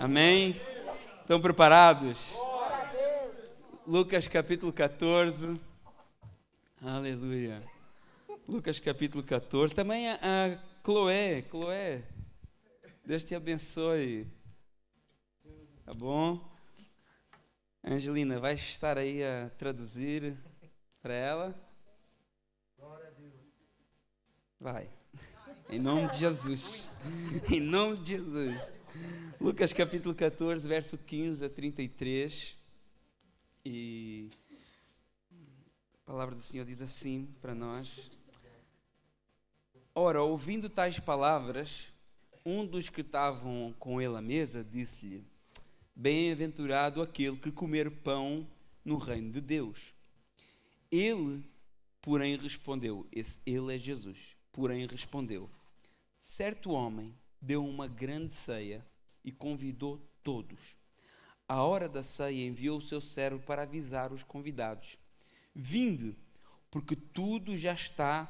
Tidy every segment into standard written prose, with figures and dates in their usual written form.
Amém? Estão preparados? Lucas capítulo 14. Aleluia. Lucas capítulo 14. Também a Chloé. Deus te abençoe. Tá bom? Angelina, vais estar aí a traduzir para ela? Vai. Em nome de Jesus. Em nome de Jesus. Lucas capítulo 14, verso 15 a 33. E a palavra do Senhor diz assim para nós: Ora, ouvindo tais palavras, um dos que estavam com ele à mesa disse-lhe: Bem-aventurado aquele que comer pão no reino de Deus. Ele, porém, respondeu, ele é Jesus, porém respondeu: Certo homem deu uma grande ceia e convidou todos. À hora da ceia enviou o seu servo para avisar os convidados: Vinde, porque tudo já está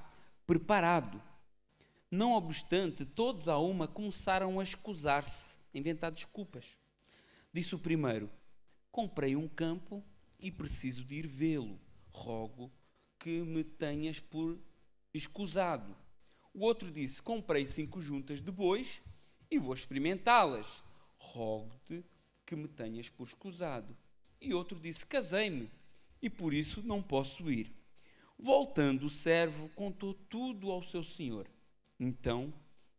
preparado. Não obstante, todos a uma começaram a escusar-se, a inventar desculpas. Disse o primeiro: Comprei um campo e preciso de ir vê-lo. Rogo que me tenhas por escusado. O outro disse: Comprei 5 juntas de bois e vou experimentá-las. Rogo-te que me tenhas por escusado. E outro disse: Casei-me e por isso não posso ir. Voltando o servo, contou tudo ao seu senhor. Então,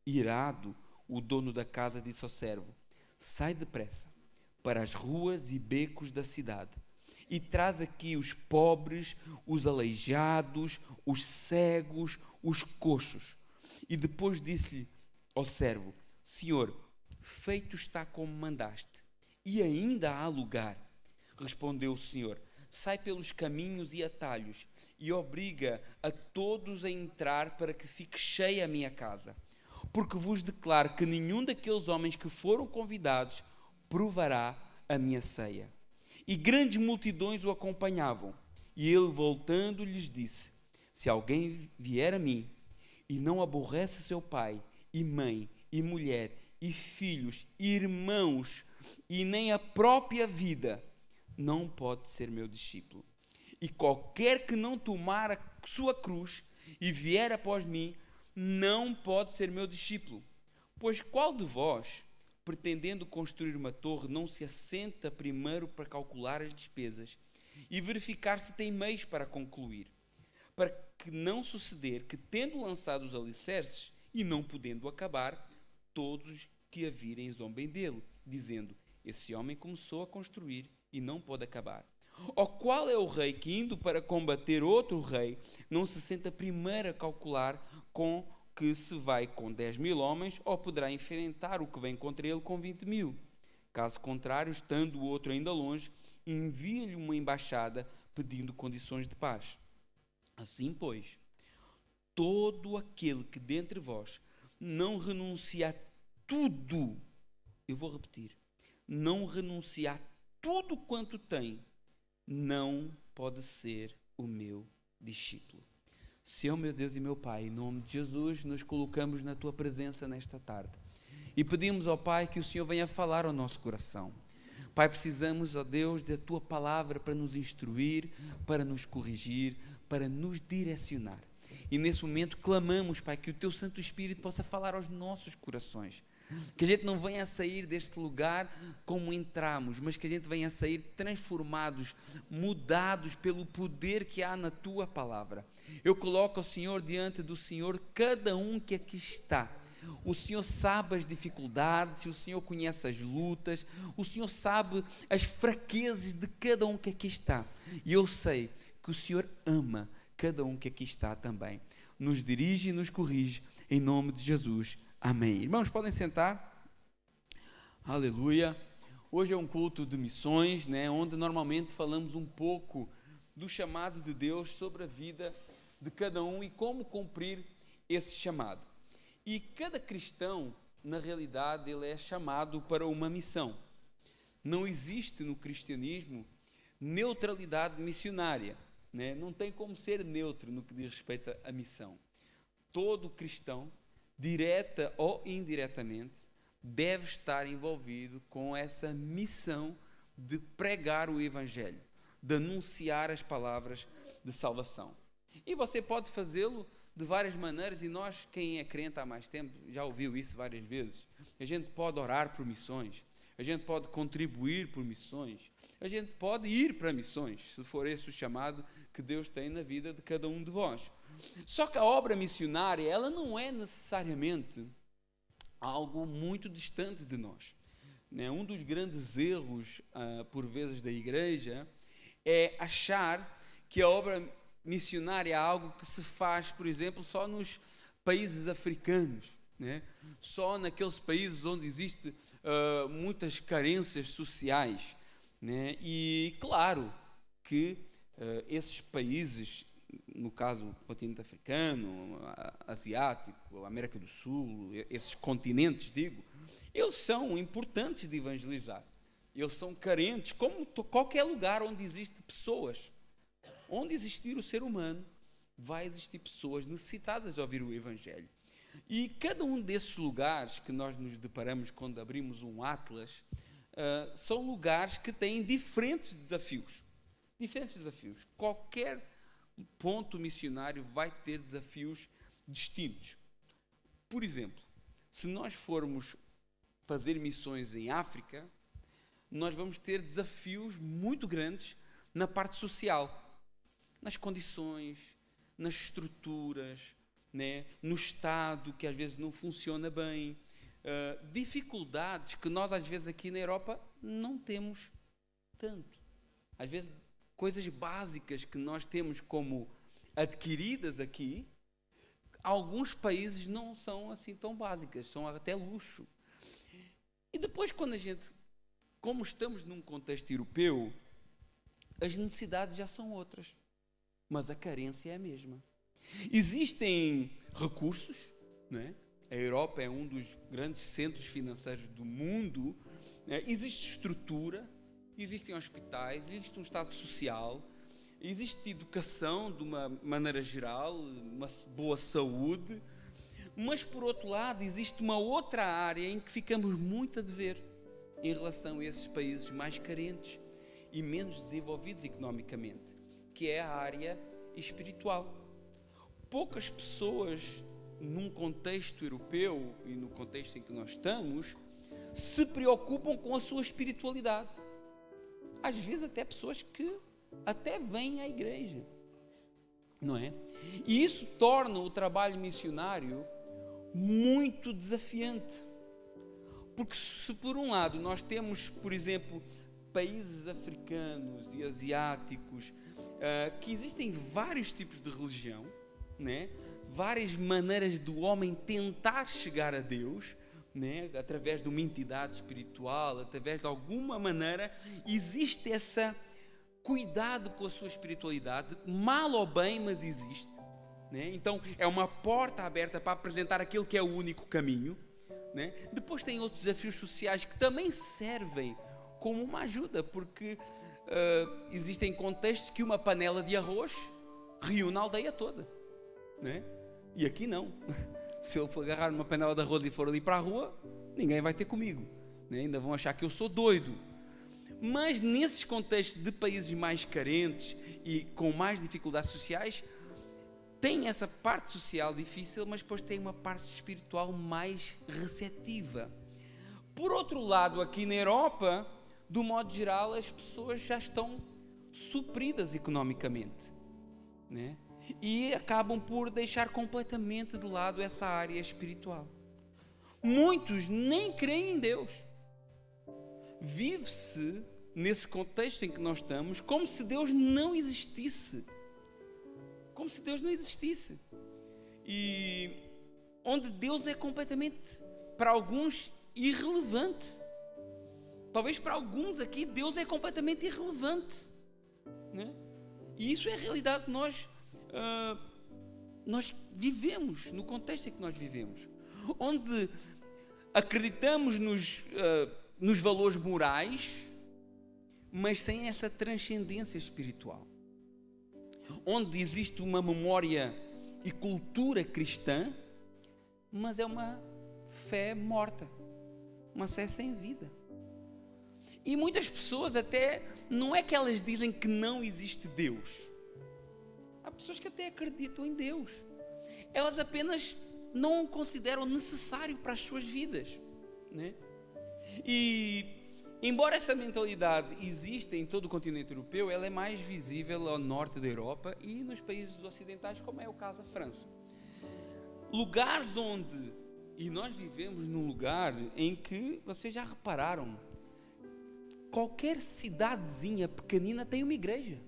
irado, o dono da casa disse ao servo: Sai depressa para as ruas e becos da cidade e traz aqui os pobres, os aleijados, os cegos, os coxos. E depois disse-lhe ao servo: Senhor, feito está como mandaste, e ainda há lugar. Respondeu o Senhor: Sai pelos caminhos e atalhos e obriga a todos a entrar para que fique cheia a minha casa. Porque vos declaro que nenhum daqueles homens que foram convidados provará a minha ceia. E grandes multidões o acompanhavam. E ele, voltando, lhes disse: Se alguém vier a mim e não aborrece seu pai e mãe e mulher e filhos e irmãos e nem a própria vida, não pode ser meu discípulo. E qualquer que não tomar a sua cruz e vier após mim, não pode ser meu discípulo. Pois qual de vós, pretendendo construir uma torre, não se assenta primeiro para calcular as despesas e verificar se tem meios para concluir? Para que não suceder que, tendo lançado os alicerces e não podendo acabar, todos que a virem zombem dele, dizendo: Esse homem começou a construir e não pode acabar. Ou qual é o rei que, indo para combater outro rei, não se senta primeiro a calcular com que se vai com 10.000 homens, ou poderá enfrentar o que vem contra ele com 20.000? Caso contrário, estando o outro ainda longe, envia-lhe uma embaixada pedindo condições de paz. Assim, pois, todo aquele que dentre vós não renuncia a tudo, eu vou repetir, não renuncia a tudo quanto tem, não pode ser o meu discípulo. Senhor, meu Deus e meu Pai, em nome de Jesus, nos colocamos na Tua presença nesta tarde e pedimos ao Pai que o Senhor venha falar ao nosso coração. Pai, precisamos, ó Deus, da Tua palavra para nos instruir, para nos corrigir, para nos direcionar. E nesse momento clamamos, Pai, que o Teu Santo Espírito possa falar aos nossos corações. Que a gente não venha a sair deste lugar como entramos, mas que a gente venha a sair transformados, mudados pelo poder que há na Tua palavra. Eu coloco ao Senhor, diante do Senhor, cada um que aqui está. O Senhor sabe as dificuldades, o Senhor conhece as lutas, o Senhor sabe as fraquezas de cada um que aqui está. E eu sei que o Senhor ama cada um que aqui está também. Nos dirige e nos corrige, em nome de Jesus. Amém. Irmãos, podem sentar. Aleluia. Hoje é um culto de missões, onde normalmente falamos um pouco do chamado de Deus sobre a vida de cada um e como cumprir esse chamado. E cada cristão, na realidade, ele é chamado para uma missão. Não existe no cristianismo neutralidade missionária, Não tem como ser neutro no que diz respeito à missão. Todo cristão, direta ou indiretamente, deve estar envolvido com essa missão de pregar o Evangelho, de anunciar as palavras de salvação. E você pode fazê-lo de várias maneiras, e nós, quem é crente há mais tempo, já ouviu isso várias vezes. A gente pode orar por missões, a gente pode contribuir por missões, a gente pode ir para missões, se for esse o chamado que Deus tem na vida de cada um de vós. Só que a obra missionária, ela não é necessariamente algo muito distante de nós. Um dos grandes erros, por vezes, da igreja é achar que a obra missionária é algo que se faz, por exemplo, só nos países africanos, né? Só naqueles países onde existem muitas carências sociais, né? E claro que esses países, no caso o continente africano, asiático, a América do Sul, esses continentes, digo, eles são importantes de evangelizar. Eles são carentes, como qualquer lugar onde existem pessoas. Onde existir o ser humano, vai existir pessoas necessitadas de ouvir o Evangelho. E cada um desses lugares que nós nos deparamos quando abrimos um atlas, são lugares que têm diferentes desafios. Diferentes desafios. Qualquer ponto missionário vai ter desafios distintos. Por exemplo, se nós formos fazer missões em África, nós vamos ter desafios muito grandes na parte social, nas condições, nas estruturas, né? No Estado, que às vezes não funciona bem, dificuldades que nós às vezes aqui na Europa não temos tanto. Às vezes coisas básicas que nós temos como adquiridas aqui, alguns países não são assim tão básicas, são até luxo. E depois quando como estamos num contexto europeu, as necessidades já são outras, mas a carência é a mesma. Existem recursos, né? A Europa é um dos grandes centros financeiros do mundo, né? Existe estrutura, existem hospitais, existe um estado social, existe educação de uma maneira geral, uma boa saúde, mas por outro lado existe uma outra área em que ficamos muito a dever em relação a esses países mais carentes e menos desenvolvidos economicamente, que é a área espiritual. Poucas pessoas num contexto europeu e no contexto em que nós estamos se preocupam com a sua espiritualidade. Às vezes até pessoas que até vêm à igreja, não é? E isso torna o trabalho missionário muito desafiante, porque se por um lado nós temos, por exemplo, países africanos e asiáticos, que existem vários tipos de religião, né? Várias maneiras do homem tentar chegar a Deus, né? Através de uma entidade espiritual, através de alguma maneira, existe esse cuidado com a sua espiritualidade, mal ou bem, mas existe, né? Então é uma porta aberta para apresentar aquele que é o único caminho, né? Depois tem outros desafios sociais que também servem como uma ajuda, porque existem contextos que uma panela de arroz reúne a aldeia toda, né? E aqui não. Se eu for agarrar uma panela de arroz e for ali para a rua, ninguém vai ter comigo, né? Ainda vão achar que eu sou doido. Mas nesses contextos de países mais carentes e com mais dificuldades sociais, tem essa parte social difícil, mas depois tem uma parte espiritual mais receptiva. Por outro lado, aqui na Europa, do modo geral, as pessoas já estão supridas economicamente, né? E acabam por deixar completamente de lado essa área espiritual. Muitos nem creem em Deus. Vive-se nesse contexto em que nós estamos como se Deus não existisse. Como se Deus não existisse. E onde Deus é completamente, para alguns, irrelevante. Talvez para alguns aqui Deus é completamente irrelevante, né? E isso é a realidade que nós vivemos, no contexto em que nós vivemos, onde acreditamos nos valores morais, mas sem essa transcendência espiritual, onde existe uma memória e cultura cristã, mas é uma fé morta, uma fé sem vida. E muitas pessoas até, não é que elas dizem que não existe Deus. Há pessoas que até acreditam em Deus. Elas apenas não o consideram necessário para as suas vidas, né? E embora essa mentalidade exista em todo o continente europeu, ela é mais visível ao norte da Europa e nos países ocidentais, como é o caso da França. Lugares onde, e nós vivemos num lugar em que, vocês já repararam, qualquer cidadezinha pequenina tem uma igreja.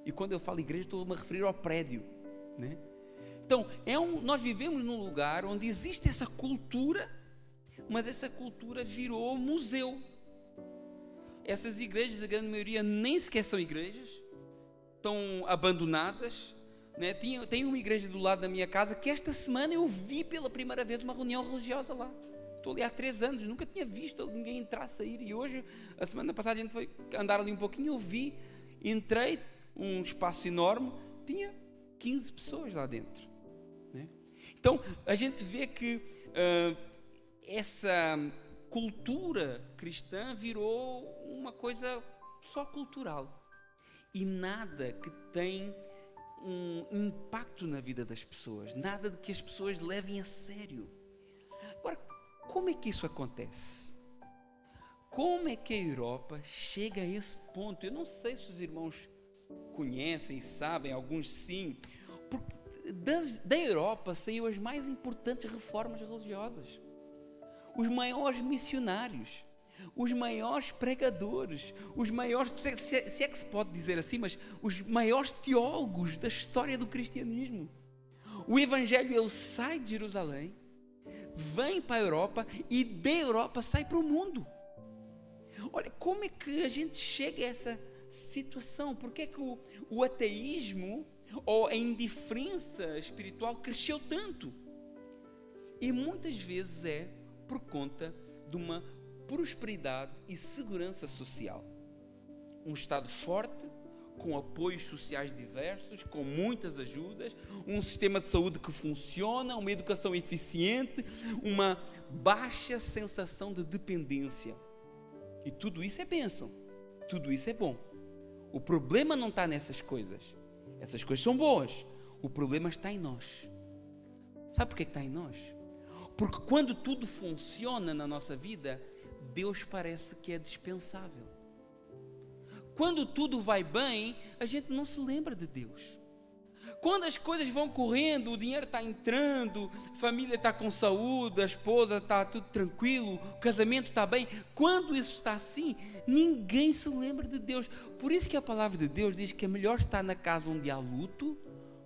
E quando eu falo igreja, estou-me a referir ao prédio, né? Então, nós vivemos num lugar onde existe essa cultura, mas essa cultura virou museu. Essas igrejas, a grande maioria, nem sequer são igrejas, estão abandonadas, né? Tem uma igreja do lado da minha casa que esta semana eu vi pela primeira vez uma reunião religiosa lá. Estou ali há 3 anos, nunca tinha visto ninguém entrar, sair, e hoje, a semana passada, a gente foi andar ali um pouquinho, eu vi, entrei, um espaço enorme, tinha 15 pessoas lá dentro, né? Então, a gente vê que essa cultura cristã virou uma coisa só cultural, e nada que tem um impacto na vida das pessoas, nada de que as pessoas levem a sério. Agora, como é que isso acontece? Como é que a Europa chega a esse ponto? Eu não sei se os irmãos conhecem, sabem, alguns sim, porque da Europa saiu as mais importantes reformas religiosas, os maiores missionários, os maiores pregadores, os maiores, se é que se pode dizer assim, mas os maiores teólogos da história do cristianismo. O Evangelho, ele sai de Jerusalém, vem para a Europa e da Europa sai para o mundo. Olha, como é que a gente chega a essa situação? Porque é que o ateísmo ou a indiferença espiritual cresceu tanto? E muitas vezes é por conta de uma prosperidade e segurança social. Um Estado forte, com apoios sociais diversos, com muitas ajudas, um sistema de saúde que funciona, uma educação eficiente, uma baixa sensação de dependência. E tudo isso é bênção, tudo isso é bom. O problema não está nessas coisas. Essas coisas são boas. O problema está em nós. Sabe por que está em nós? Porque quando tudo funciona na nossa vida, Deus parece que é dispensável. Quando tudo vai bem, a gente não se lembra de Deus. Quando as coisas vão correndo, o dinheiro está entrando, a família está com saúde, a esposa está tudo tranquilo, o casamento está bem. Quando isso está assim, ninguém se lembra de Deus. Por isso que a palavra de Deus diz que é melhor estar na casa onde há luto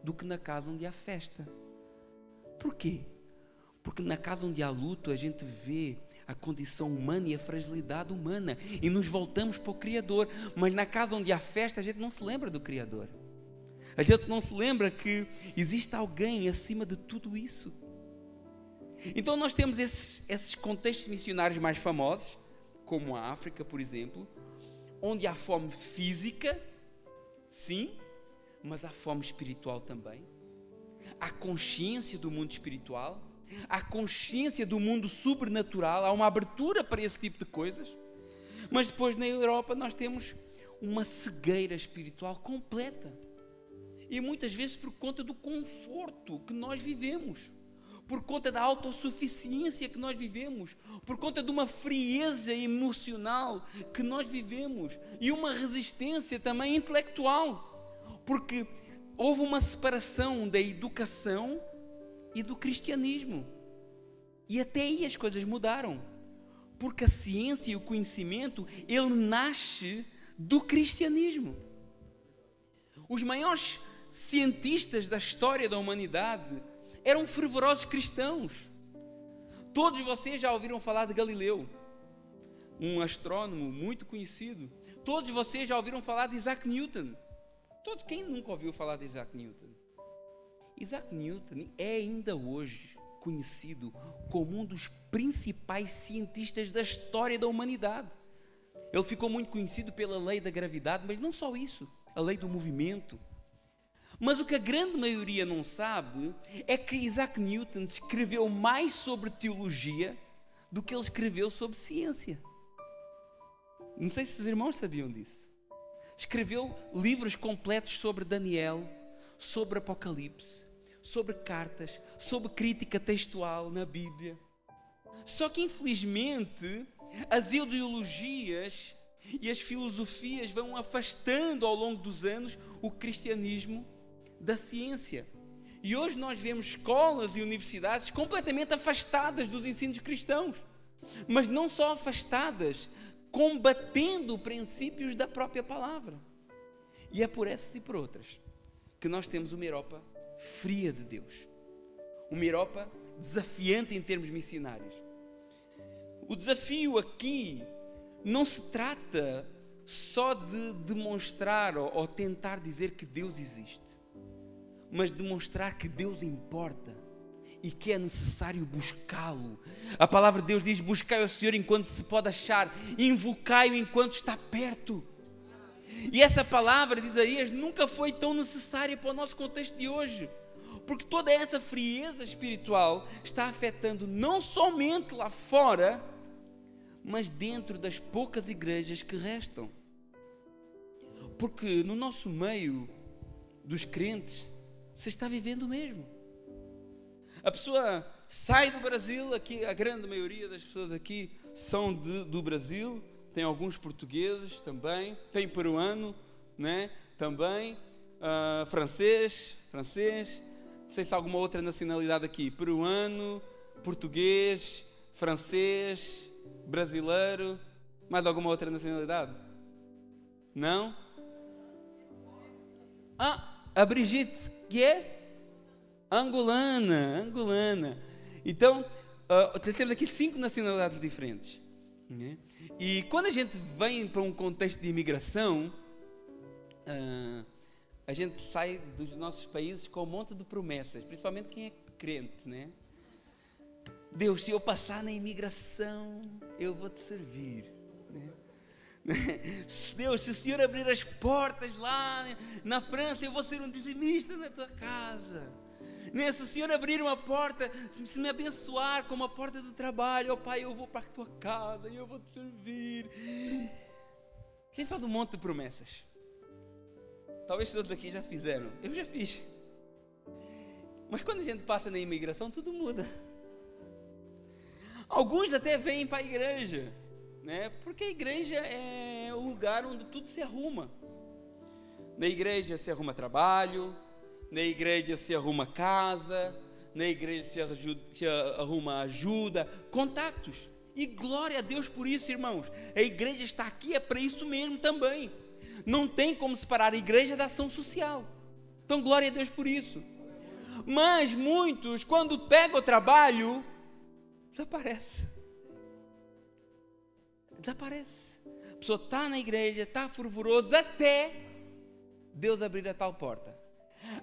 do que na casa onde há festa. Por quê? Porque na casa onde há luto a gente vê a condição humana e a fragilidade humana e nos voltamos para o Criador. Mas na casa onde há festa a gente não se lembra do Criador. A gente não se lembra que existe alguém acima de tudo isso. Então nós temos esses contextos missionários mais famosos, como a África, por exemplo, onde há fome física, sim, mas há fome espiritual também. Há consciência do mundo espiritual, há consciência do mundo sobrenatural, há uma abertura para esse tipo de coisas. Mas depois na Europa nós temos uma cegueira espiritual completa. E muitas vezes por conta do conforto que nós vivemos, por conta da autossuficiência que nós vivemos, por conta de uma frieza emocional que nós vivemos e uma resistência também intelectual, porque houve uma separação da educação e do cristianismo. E até aí as coisas mudaram, porque a ciência e o conhecimento, ele nasce do cristianismo. Os maiores cientistas da história da humanidade eram fervorosos cristãos. Todos vocês já ouviram falar de Galileu, um astrônomo muito conhecido. Todos vocês já ouviram falar de Isaac Newton. Quem nunca ouviu falar de Isaac Newton? Isaac Newton é ainda hoje conhecido como um dos principais cientistas da história da humanidade. Ele ficou muito conhecido pela lei da gravidade, mas não só isso, a lei do movimento. Mas o que a grande maioria não sabe é que Isaac Newton escreveu mais sobre teologia do que ele escreveu sobre ciência. Não sei se os irmãos sabiam disso. Escreveu livros completos sobre Daniel, sobre Apocalipse, sobre cartas, sobre crítica textual na Bíblia. Só que, infelizmente, as ideologias e as filosofias vão afastando ao longo dos anos o cristianismo da ciência. E hoje nós vemos escolas e universidades completamente afastadas dos ensinos cristãos. Mas não só afastadas, combatendo princípios da própria palavra. E é por essas e por outras que nós temos uma Europa fria de Deus. Uma Europa desafiante em termos missionários. O desafio aqui não se trata só de demonstrar ou tentar dizer que Deus existe, mas demonstrar que Deus importa e que é necessário buscá-lo. A palavra de Deus diz: buscai o Senhor enquanto se pode achar, invocai-o enquanto está perto. E essa palavra de Isaías nunca foi tão necessária para o nosso contexto de hoje, porque toda essa frieza espiritual está afetando não somente lá fora, mas dentro das poucas igrejas que restam. Porque no nosso meio dos crentes se está vivendo o mesmo. A pessoa sai do Brasil, aqui a grande maioria das pessoas aqui são do Brasil, tem alguns portugueses também, tem peruano, né? Também, francês, não sei se há alguma outra nacionalidade aqui, peruano, português, francês, brasileiro, mais alguma outra nacionalidade? Não? A Brigitte, que é angolana. Então, temos aqui 5 nacionalidades diferentes, né? E quando a gente vem para um contexto de imigração, a gente sai dos nossos países com um monte de promessas, principalmente quem é crente, né? Deus, se eu passar na imigração, eu vou te servir, né? Deus, se o Senhor abrir as portas lá na França, eu vou ser um dizimista na tua casa, né? Se o Senhor abrir uma porta, se me abençoar com uma porta de trabalho, ó Pai, eu vou para a tua casa e eu vou te servir. A gente faz um monte de promessas. Talvez todos aqui já fizeram, eu já fiz. Mas quando a gente passa na imigração, tudo muda. Alguns até vêm para a igreja, né? Porque a igreja é o lugar onde tudo se arruma. Na igreja se arruma trabalho, na igreja se arruma casa, na igreja se arruma ajuda, contatos. E glória a Deus por isso, irmãos. A igreja está aqui, é para isso mesmo também. Não tem como separar a igreja da ação social. Então glória a Deus por isso. Mas muitos, quando pegam o trabalho, desaparece. A pessoa está na igreja, está fervoroso, até Deus abrir a tal porta.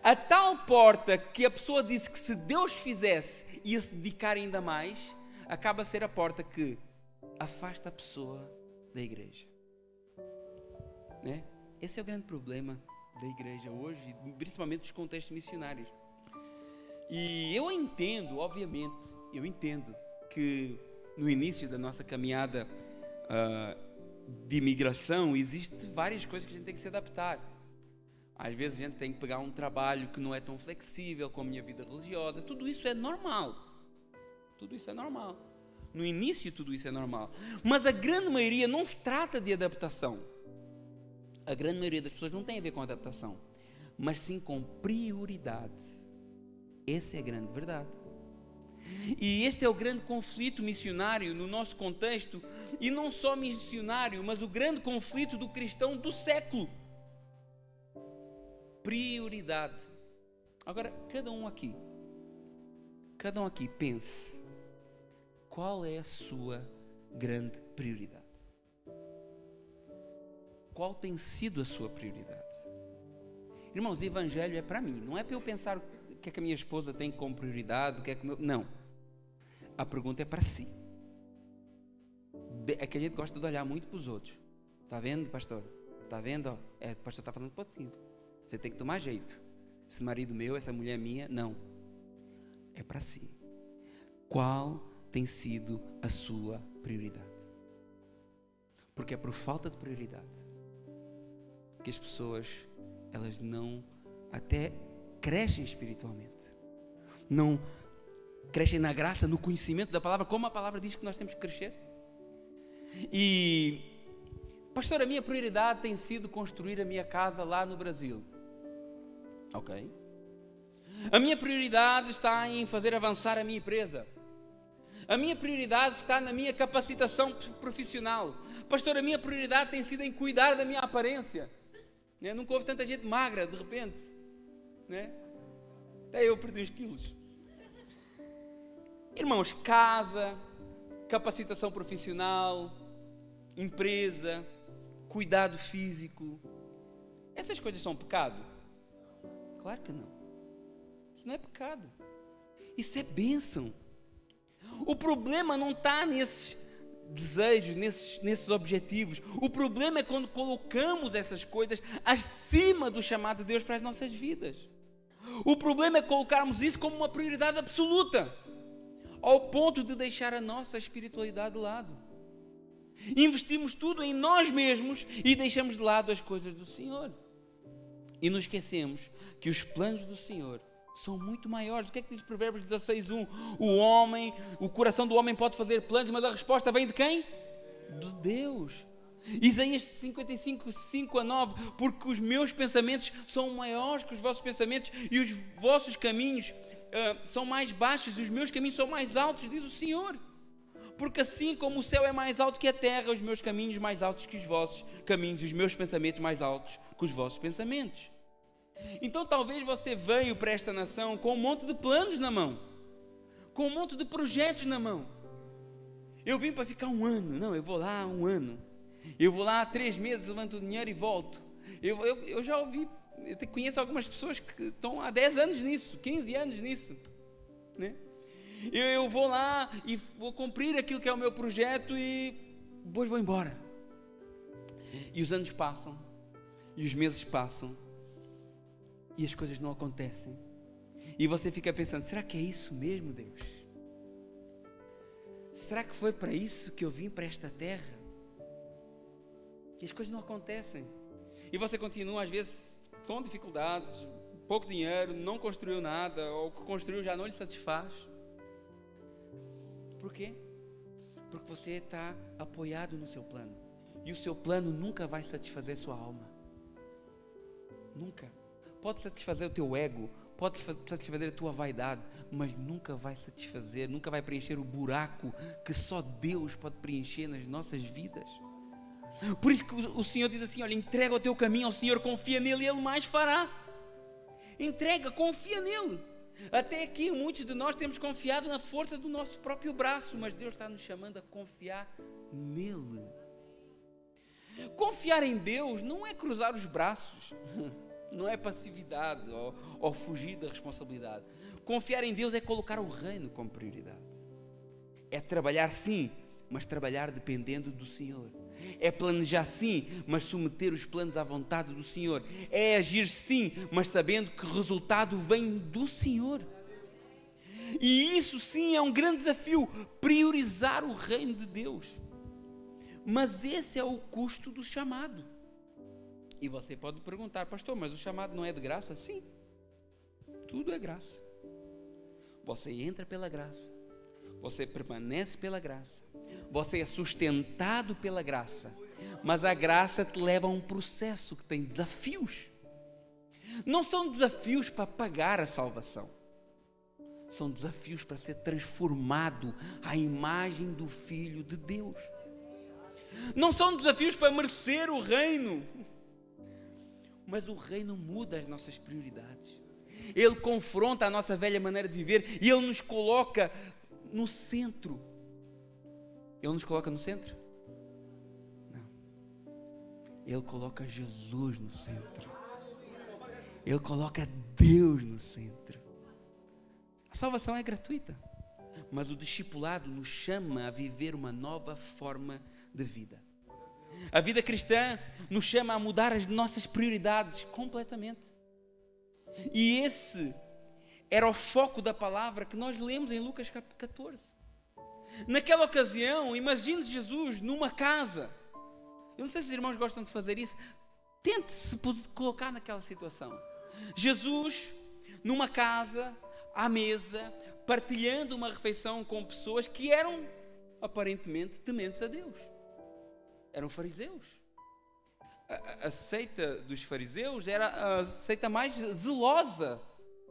A tal porta que a pessoa disse que se Deus fizesse, ia se dedicar ainda mais, acaba a ser a porta que afasta a pessoa da igreja, né? Esse é o grande problema da igreja hoje, principalmente dos contextos missionários. E eu entendo, obviamente, que no início da nossa caminhada de imigração, existem várias coisas que a gente tem que se adaptar. Às vezes a gente tem que pegar um trabalho que não é tão flexível com a minha vida religiosa. Tudo isso é normal. No início tudo isso é normal. Mas a grande maioria não se trata de adaptação. A grande maioria das pessoas não tem a ver com adaptação, mas sim com prioridade. Essa é a grande verdade. E este é o grande conflito missionário no nosso contexto, e não só missionário, mas o grande conflito do cristão do século. Prioridade. Agora, cada um aqui pense, qual é a sua grande prioridade? Qual tem sido a sua prioridade? Irmãos, o evangelho é para mim, não é para eu pensar o que é que a minha esposa tem como prioridade, o que é que não. A pergunta é para si. É que a gente gosta de olhar muito para os outros. Está vendo, pastor? Está vendo? O pastor está falando para si. Você tem que tomar jeito. Esse marido meu, essa mulher minha, não. É para si. Qual tem sido a sua prioridade? Porque é por falta de prioridade que as pessoas, elas não até crescem espiritualmente, não crescem na graça, no conhecimento da palavra, como a palavra diz que nós temos que crescer. E, pastor, a minha prioridade tem sido construir a minha casa lá no Brasil. Ok. A minha prioridade está em fazer avançar a minha empresa. A minha prioridade está na minha capacitação profissional. Pastor, a minha prioridade tem sido em cuidar da minha aparência. Nunca houve tanta gente magra, de repente. Até eu perdi uns quilos. Irmãos, casa, capacitação profissional, empresa, cuidado físico. Essas coisas são pecado? Claro que não. Isso não é pecado. Isso é bênção. O problema não está nesses desejos, nesses objetivos. O problema é quando colocamos essas coisas acima do chamado de Deus para as nossas vidas. O problema é colocarmos isso como uma prioridade absoluta, ao ponto de deixar a nossa espiritualidade de lado. Investimos tudo em nós mesmos e deixamos de lado as coisas do Senhor. E nos esquecemos que os planos do Senhor são muito maiores. O que é que diz Provérbios 16:1? O coração do homem pode fazer planos, mas a resposta vem de quem? De Deus. Isaías 55:5-9, porque os meus pensamentos são maiores que os vossos pensamentos e os vossos caminhos são mais baixos e os meus caminhos são mais altos, diz o Senhor. Porque assim como o céu é mais alto que a terra, os meus caminhos mais altos que os vossos caminhos, os meus pensamentos mais altos que os vossos pensamentos. Então talvez você veio para esta nação com um monte de planos na mão, com um monte de projetos na mão. Eu vim para ficar 1 ano, não, eu vou lá 1 ano, eu vou lá 3 meses, levanto o dinheiro e volto. Eu já ouvi, eu conheço algumas pessoas que estão há 10 anos nisso, 15 anos nisso, né? Eu vou lá e vou cumprir aquilo que é o meu projeto e depois vou embora. E os anos passam, e os meses passam, e as coisas não acontecem. E você fica pensando, será que é isso mesmo, Deus? Será que foi para isso que eu vim para esta terra? E as coisas não acontecem. E você continua, às vezes, com dificuldades, pouco dinheiro, não construiu nada, ou o que construiu já não lhe satisfaz. Por quê? Porque você está apoiado no seu plano. E o seu plano nunca vai satisfazer sua alma. Nunca. Pode satisfazer o teu ego, pode satisfazer a tua vaidade, mas nunca vai satisfazer, nunca vai preencher o buraco que só Deus pode preencher nas nossas vidas. Por isso que o Senhor diz assim, olha, entrega o teu caminho ao Senhor, confia nele e Ele mais fará. Entrega, confia nele. Até aqui muitos de nós temos confiado na força do nosso próprio braço, mas Deus está nos chamando a confiar nele. Confiar em Deus não é cruzar os braços, não é passividade ou fugir da responsabilidade. Confiar em Deus é colocar o reino como prioridade. É trabalhar sim, mas trabalhar dependendo do Senhor. É planejar sim, mas submeter os planos à vontade do Senhor. É agir sim, mas sabendo que o resultado vem do Senhor. E isso sim é um grande desafio, priorizar o reino de Deus. Mas esse é o custo do chamado. E você pode perguntar, pastor, mas o chamado não é de graça? Sim, tudo é graça. Você entra pela graça, você permanece pela graça, você é sustentado pela graça, mas a graça te leva a um processo que tem desafios. Não são desafios para pagar a salvação, são desafios para ser transformado à imagem do Filho de Deus. Não são desafios para merecer o reino, mas o reino muda as nossas prioridades. Ele confronta a nossa velha maneira de viver e Ele nos coloca no centro. Ele nos coloca no centro? Não. Ele coloca Jesus no centro. Ele coloca Deus no centro. A salvação é gratuita, mas o discipulado nos chama a viver uma nova forma de vida. A vida cristã nos chama a mudar as nossas prioridades completamente. E esse era o foco da palavra que nós lemos em Lucas 14. Naquela ocasião, imagine Jesus numa casa. Eu não sei se os irmãos gostam de fazer isso. Tente se colocar naquela situação. Jesus numa casa, à mesa, partilhando uma refeição com pessoas que eram aparentemente tementes a Deus. Eram fariseus. A seita dos fariseus era a seita mais zelosa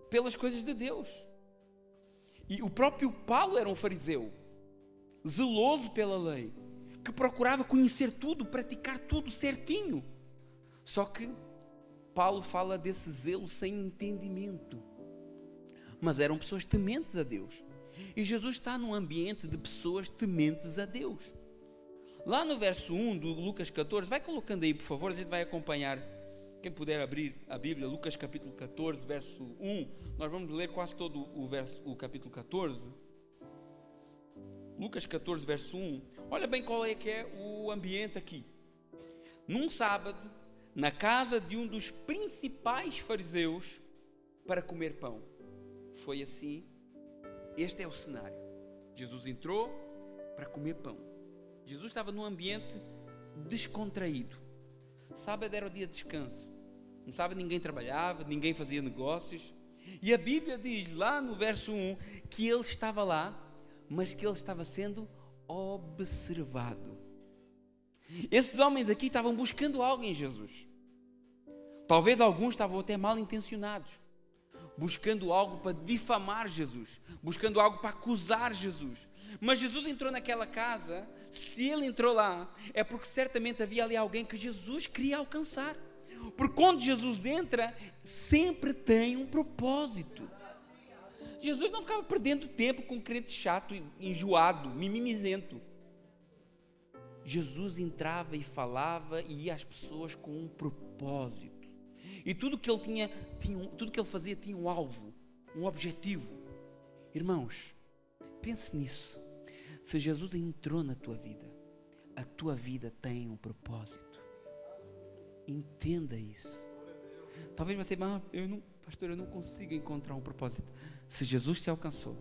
pelas coisas de Deus. E o próprio Paulo era um fariseu, zeloso pela lei, que procurava conhecer tudo, praticar tudo certinho. Só que Paulo fala desse zelo sem entendimento. Mas eram pessoas tementes a Deus. E Jesus está num ambiente de pessoas tementes a Deus. Lá no verso 1 do Lucas 14, vai colocando aí, por favor, a gente vai acompanhar. Quem puder abrir a Bíblia, Lucas capítulo 14, verso 1, nós vamos ler quase todo o capítulo 14. Lucas 14, verso 1, olha bem qual é que é o ambiente aqui. Num sábado, na casa de um dos principais fariseus, para comer pão. Foi assim, este é o cenário. Jesus entrou para comer pão. Jesus estava num ambiente descontraído. Sábado era o dia de descanso. No sábado ninguém trabalhava, ninguém fazia negócios. E a Bíblia diz lá no verso 1 que ele estava lá, mas que ele estava sendo observado. Esses homens aqui estavam buscando algo em Jesus. Talvez alguns estavam até mal intencionados, buscando algo para difamar Jesus, buscando algo para acusar Jesus. Mas Jesus entrou naquela casa. Se ele entrou lá, é porque certamente havia ali alguém que Jesus queria alcançar. Porque quando Jesus entra, sempre tem um propósito. Jesus não ficava perdendo tempo com um crente chato, enjoado, mimimizento. Jesus entrava e falava e ia às pessoas com um propósito. E tudo que ele tudo que ele fazia tinha um alvo, um objetivo. Irmãos, pense nisso. Se Jesus entrou na tua vida, a tua vida tem um propósito. Entenda isso. Talvez você, pastor, eu não consigo encontrar um propósito. Se Jesus te alcançou,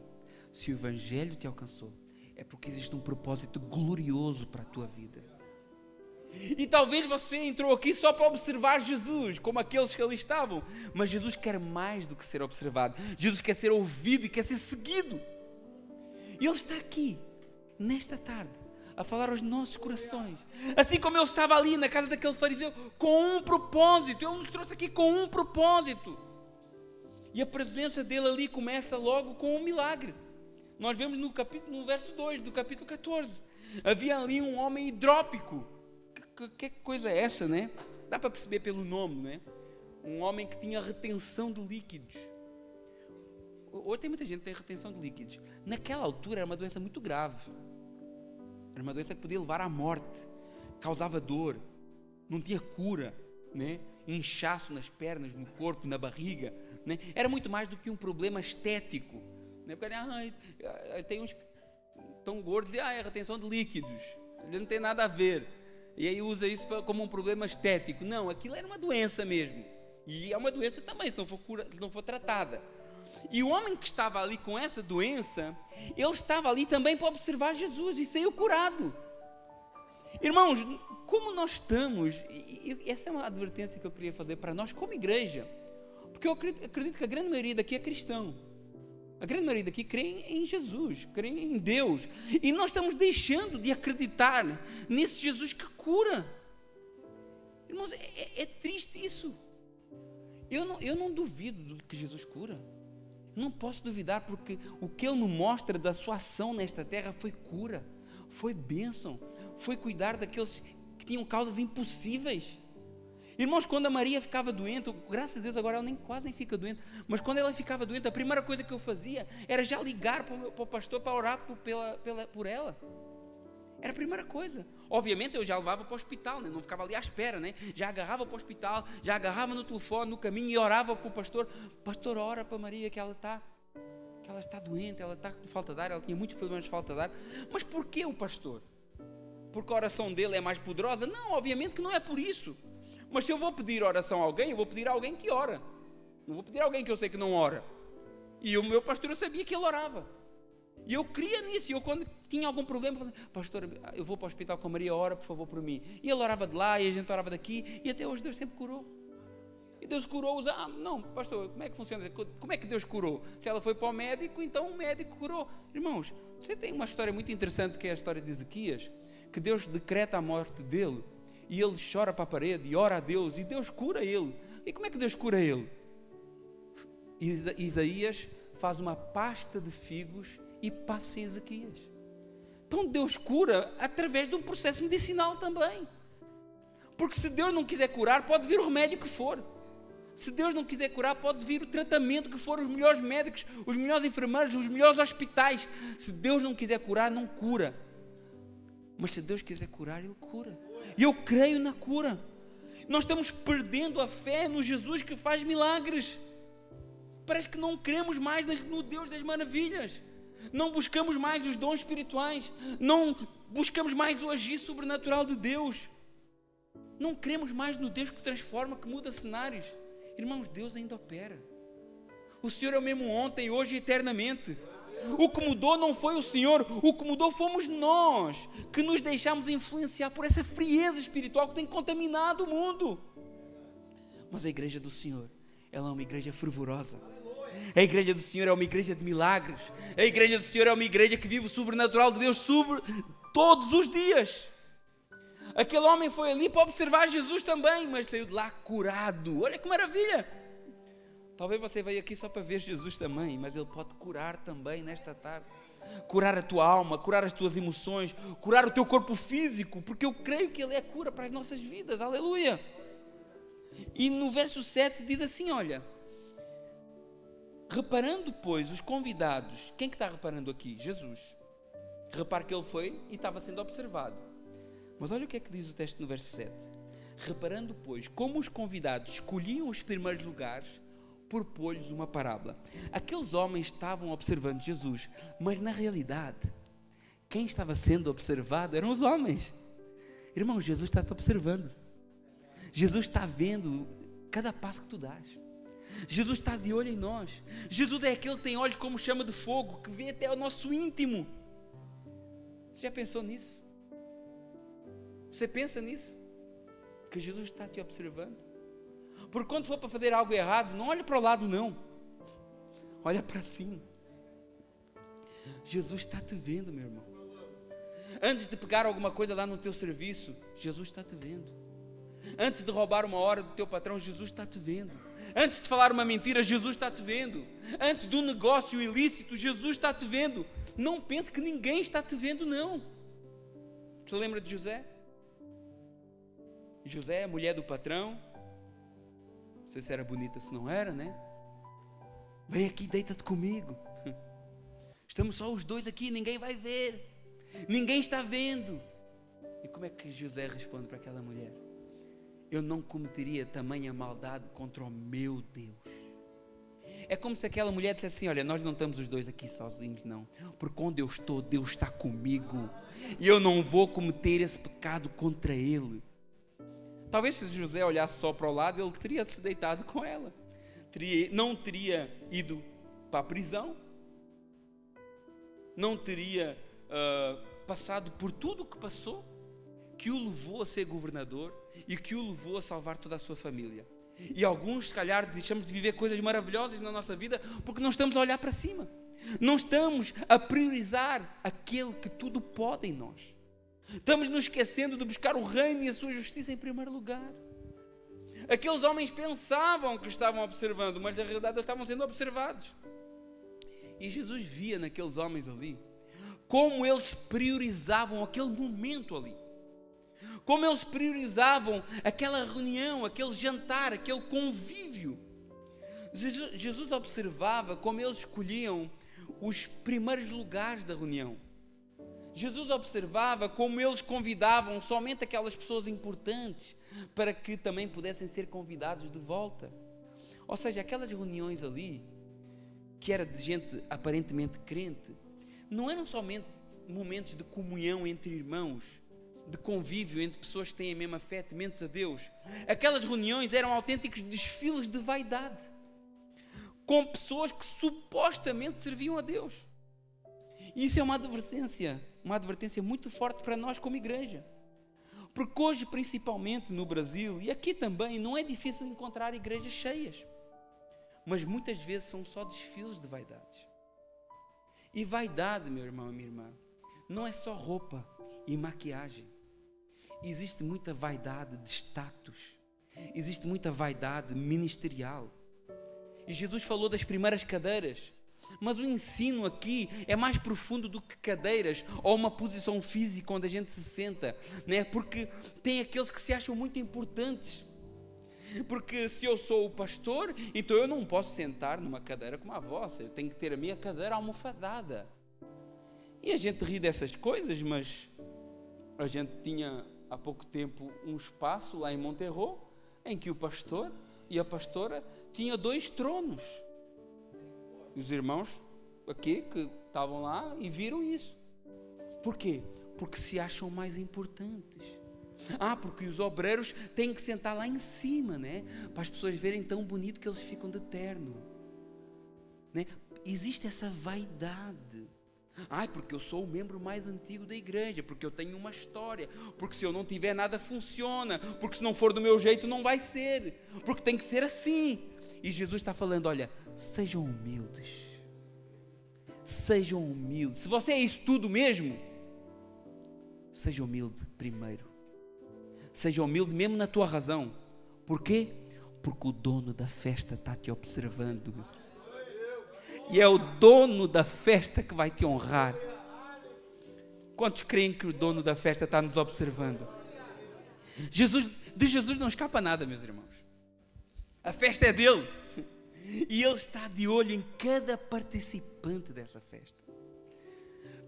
se o Evangelho te alcançou, é porque existe um propósito glorioso para a tua vida. E talvez você entrou aqui só para observar Jesus, como aqueles que ali estavam. Mas Jesus quer mais do que ser observado. Jesus quer ser ouvido e quer ser seguido. E Ele está aqui, nesta tarde, a falar aos nossos corações. Assim como Ele estava ali na casa daquele fariseu, com um propósito. Ele nos trouxe aqui com um propósito. E a presença dele ali começa logo com um milagre. Nós vemos no verso 2 do capítulo 14. Havia ali um homem hidrópico. Que coisa é essa, né? Dá para perceber pelo nome, né? Um homem que tinha retenção de líquidos. Hoje tem muita gente que tem retenção de líquidos. Naquela altura era uma doença muito grave. Era uma doença que podia levar à morte. Causava dor. Não tinha cura, né? Inchaço nas pernas, no corpo, na barriga, né? Era muito mais do que um problema estético, né? Porque tem uns que estão gordos e é retenção de líquidos. Não tem nada a ver. E aí usa isso como um problema estético. Não, aquilo era uma doença mesmo. E é uma doença também, se não for tratada. E o homem que estava ali com essa doença, ele estava ali também para observar Jesus e saiu curado. Irmãos, como nós estamos, e essa é uma advertência que eu queria fazer para nós como igreja, porque eu acredito que a grande maioria daqui é cristão. A grande maioria daqui crê em Jesus, crê em Deus. E nós estamos deixando de acreditar nesse Jesus que cura. Irmãos, é triste isso. Eu não duvido do que Jesus cura. Não posso duvidar, porque o que Ele me mostra da sua ação nesta terra foi cura, foi bênção, foi cuidar daqueles que tinham causas impossíveis. Irmãos, quando a Maria ficava doente, graças a Deus agora ela quase nem fica doente, mas quando ela ficava doente, a primeira coisa que eu fazia era já ligar para o pastor para orar por ela. Era a primeira coisa. Obviamente eu já levava para o hospital, né? Não ficava ali à espera, né? Já agarrava para o hospital, já agarrava no telefone, no caminho e orava para o pastor. Pastor, ora para Maria que ela está doente, ela está com falta de ar, ela tinha muitos problemas de falta de ar. Mas porquê o pastor? Porque a oração dele é mais poderosa? Não, obviamente que não é por isso. Mas se eu vou pedir oração a alguém, eu vou pedir a alguém que ora. Não vou pedir a alguém que eu sei que não ora. E o meu pastor, eu sabia que ele orava. E eu cria nisso. E eu, quando tinha algum problema, eu falei: pastor, eu vou para o hospital com a Maria, ora por favor por mim. E ele orava de lá, e a gente orava daqui, e até hoje Deus sempre curou. E Deus curou-os. Não, pastor, como é que funciona? Como é que Deus curou? Se ela foi para o médico, então o médico curou. Irmãos, você tem uma história muito interessante, que é a história de Ezequias, que Deus decreta a morte dele, e ele chora para a parede, e ora a Deus, e Deus cura ele. E como é que Deus cura ele? Isaías faz uma pasta de figos e passa em Ezequias. Então Deus cura através de um processo medicinal também. Porque se Deus não quiser curar, pode vir o remédio que for. Se Deus não quiser curar, pode vir o tratamento que for, os melhores médicos, os melhores enfermeiros, os melhores hospitais. Se Deus não quiser curar, não cura. Mas se Deus quiser curar, Ele cura. E eu creio na cura. Nós estamos perdendo a fé no Jesus que faz milagres. Parece que não cremos mais no Deus das maravilhas. Não buscamos mais os dons espirituais. Não buscamos mais o agir sobrenatural de Deus. Não cremos mais no Deus que transforma, que muda cenários. Irmãos, Deus ainda opera. O Senhor é o mesmo ontem, hoje e eternamente. O que mudou não foi o Senhor, o que mudou fomos nós, que nos deixamos influenciar por essa frieza espiritual que tem contaminado o mundo. Mas a igreja do Senhor, ela é uma igreja fervorosa. A igreja do Senhor é uma igreja de milagres. A igreja do Senhor é uma igreja que vive o sobrenatural de Deus sobre todos os dias. Aquele homem foi ali para observar Jesus também, mas saiu de lá curado. Olha que maravilha! Talvez você veio aqui só para ver Jesus também, mas Ele pode curar também nesta tarde. Curar a tua alma, curar as tuas emoções, curar o teu corpo físico, porque eu creio que Ele é a cura para as nossas vidas. Aleluia! E no verso 7 diz assim, olha: reparando, pois, os convidados. Quem que está reparando aqui? Jesus. Repare que Ele foi e estava sendo observado. Mas olha o que é que diz o texto no verso 7. Reparando, pois, como os convidados escolhiam os primeiros lugares, propôs-lhes uma parábola. Aqueles homens estavam observando Jesus, mas na realidade, quem estava sendo observado eram os homens. Irmão, Jesus está te observando. Jesus está vendo cada passo que tu dás. Jesus está de olho em nós. Jesus é aquele que tem olhos como chama de fogo, que vê até o nosso íntimo. Você já pensou nisso? Você pensa nisso? Que Jesus está te observando? Porque quando for para fazer algo errado, não olha para o lado não. Olha para cima. Jesus está te vendo, meu irmão. Antes de pegar alguma coisa lá no teu serviço, Jesus está te vendo. Antes de roubar uma hora do teu patrão, Jesus está te vendo. Antes de falar uma mentira, Jesus está te vendo. Antes de um negócio ilícito, Jesus está te vendo. Não pense que ninguém está te vendo, não. Você lembra de José? José, a mulher do patrão. Não sei se era bonita, se não era, né? Vem aqui, deita-te comigo. Estamos só os dois aqui, ninguém vai ver. Ninguém está vendo. E como é que José responde para aquela mulher? Eu não cometeria tamanha maldade contra o meu Deus. É como se aquela mulher dissesse assim: olha, nós não estamos os dois aqui sozinhos, não. Porque onde eu estou, Deus está comigo. E eu não vou cometer esse pecado contra Ele. Talvez se José olhasse só para o lado, ele teria se deitado com ela. Não teria ido para a prisão. Não teria passado por tudo o que passou, que o levou a ser governador e que o levou a salvar toda a sua família. E alguns, se calhar, deixamos de viver coisas maravilhosas na nossa vida porque não estamos a olhar para cima. Não estamos a priorizar aquele que tudo pode em nós. Estamos nos esquecendo de buscar o reino e a sua justiça em primeiro lugar. Aqueles homens pensavam que estavam observando, mas na realidade eles estavam sendo observados. E Jesus via naqueles homens ali como eles priorizavam aquele momento ali. Como eles priorizavam aquela reunião, aquele jantar, aquele convívio. Jesus observava como eles escolhiam os primeiros lugares da reunião. Jesus observava como eles convidavam somente aquelas pessoas importantes para que também pudessem ser convidados de volta. Ou seja, aquelas reuniões ali, que era de gente aparentemente crente, não eram somente momentos de comunhão entre irmãos, de convívio entre pessoas que têm a mesma fé, tementes a Deus. Aquelas reuniões eram autênticos desfiles de vaidade, com pessoas que supostamente serviam a Deus. Isso é uma advertência muito forte para nós como igreja. Porque hoje, principalmente no Brasil, e aqui também, não é difícil encontrar igrejas cheias. Mas muitas vezes são só desfiles de vaidades. E vaidade, meu irmão e minha irmã, não é só roupa e maquiagem. Existe muita vaidade de status. Existe muita vaidade ministerial. E Jesus falou das primeiras cadeiras. Mas o ensino aqui é mais profundo do que cadeiras ou uma posição física onde a gente se senta, né? Porque tem aqueles que se acham muito importantes. Porque se eu sou o pastor, então eu não posso sentar numa cadeira como a vossa, eu tenho que ter a minha cadeira almofadada. E a gente ri dessas coisas, mas a gente tinha há pouco tempo um espaço lá em Monterro em que o pastor e a pastora tinham 2 tronos. E os irmãos aqui que estavam lá e viram isso. Por quê? Porque se acham mais importantes. Porque os obreiros têm que sentar lá em cima, né? Para as pessoas verem tão bonito que eles ficam de terno, né? Existe essa vaidade. Porque eu sou o membro mais antigo da igreja, porque eu tenho uma história, porque se eu não tiver nada funciona, porque se não for do meu jeito não vai ser, porque tem que ser assim. E Jesus está falando, olha, sejam humildes. Sejam humildes. Se você é isso tudo mesmo, seja humilde primeiro. Seja humilde mesmo na tua razão. Por quê? Porque o dono da festa está te observando. E é o dono da festa que vai te honrar. Quantos creem que o dono da festa está nos observando? De Jesus não escapa nada, meus irmãos. A festa é dele. E ele está de olho em cada participante dessa festa.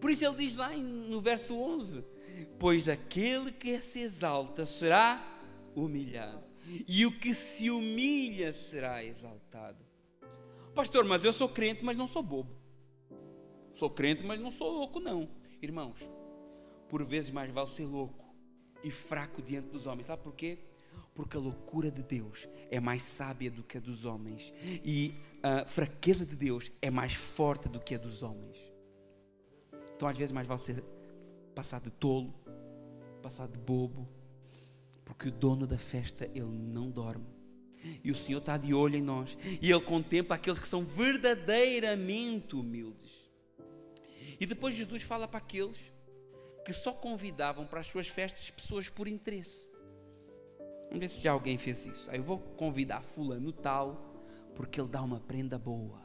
Por isso ele diz lá no verso 11: pois aquele que se exalta será humilhado, e o que se humilha será exaltado. Pastor, mas eu sou crente, mas não sou bobo. Sou crente, mas não sou louco, não. Irmãos, por vezes mais vale ser louco e fraco diante dos homens. Sabe por quê? Porque a loucura de Deus é mais sábia do que a dos homens, e a fraqueza de Deus é mais forte do que a dos homens. Então às vezes mais vale ser passar de tolo, passar de bobo, porque o dono da festa, ele não dorme, e o Senhor está de olho em nós, e Ele contempla aqueles que são verdadeiramente humildes. E depois Jesus fala para aqueles que só convidavam para as suas festas pessoas por interesse. Vamos ver se já alguém fez isso. Eu vou convidar fulano tal, porque ele dá uma prenda boa.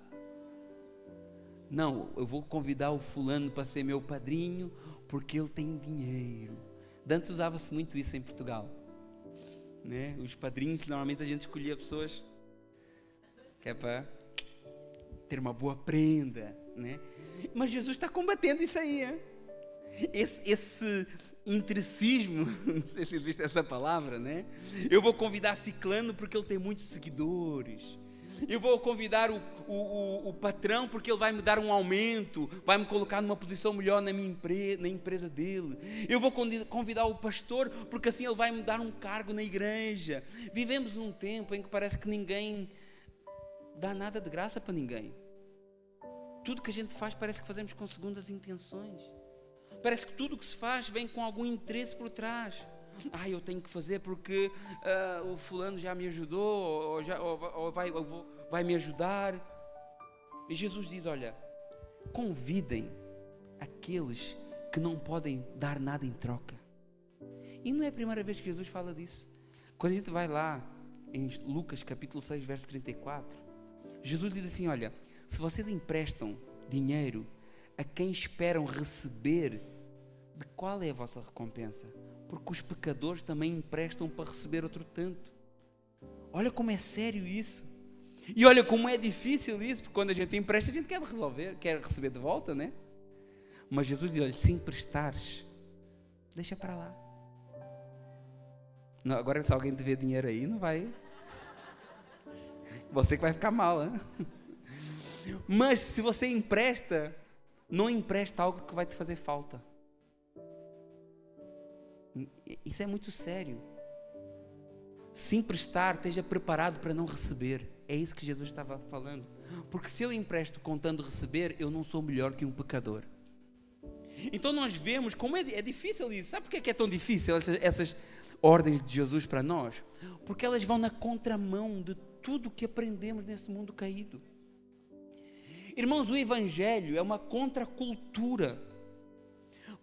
Não, eu vou convidar o fulano para ser meu padrinho, porque ele tem dinheiro. Antes usava-se muito isso em Portugal, né? Os padrinhos, normalmente a gente escolhia pessoas que é para ter uma boa prenda, né? Mas Jesus está combatendo isso aí, hein? Esse interesismo, não sei se existe essa palavra, né? Eu vou convidar ciclano porque ele tem muitos seguidores. Eu vou convidar o patrão porque ele vai me dar um aumento, vai me colocar numa posição melhor na empresa dele. Eu vou convidar o pastor porque assim ele vai me dar um cargo na igreja. Vivemos num tempo em que parece que ninguém dá nada de graça para ninguém. Tudo que a gente faz parece que fazemos com segundas intenções. Parece que tudo o que se faz vem com algum interesse por trás. Eu tenho que fazer porque o fulano já me ajudou, ou vai me ajudar. E Jesus diz, olha, convidem aqueles que não podem dar nada em troca. E não é a primeira vez que Jesus fala disso. Quando a gente vai lá em Lucas capítulo 6, verso 34, Jesus diz assim, olha, se vocês emprestam dinheiro a quem esperam receber, de qual é a vossa recompensa? Porque os pecadores também emprestam para receber outro tanto. Olha como é sério isso. E olha como é difícil isso, porque quando a gente empresta, a gente quer resolver, quer receber de volta, né? Mas Jesus diz, olha, se emprestares, deixa para lá. Não, agora se alguém te vê dinheiro aí, não vai. Você que vai ficar mal, né? Mas se você empresta, não empresta algo que vai te fazer falta. Isso é muito sério. Se emprestar, esteja preparado para não receber. É isso que Jesus estava falando. Porque se eu empresto contando receber, eu não sou melhor que um pecador. Então nós vemos como é difícil isso. Sabe por que é tão difícil essas ordens de Jesus para nós? Porque elas vão na contramão de tudo que aprendemos nesse mundo caído. Irmãos, o Evangelho é uma contracultura.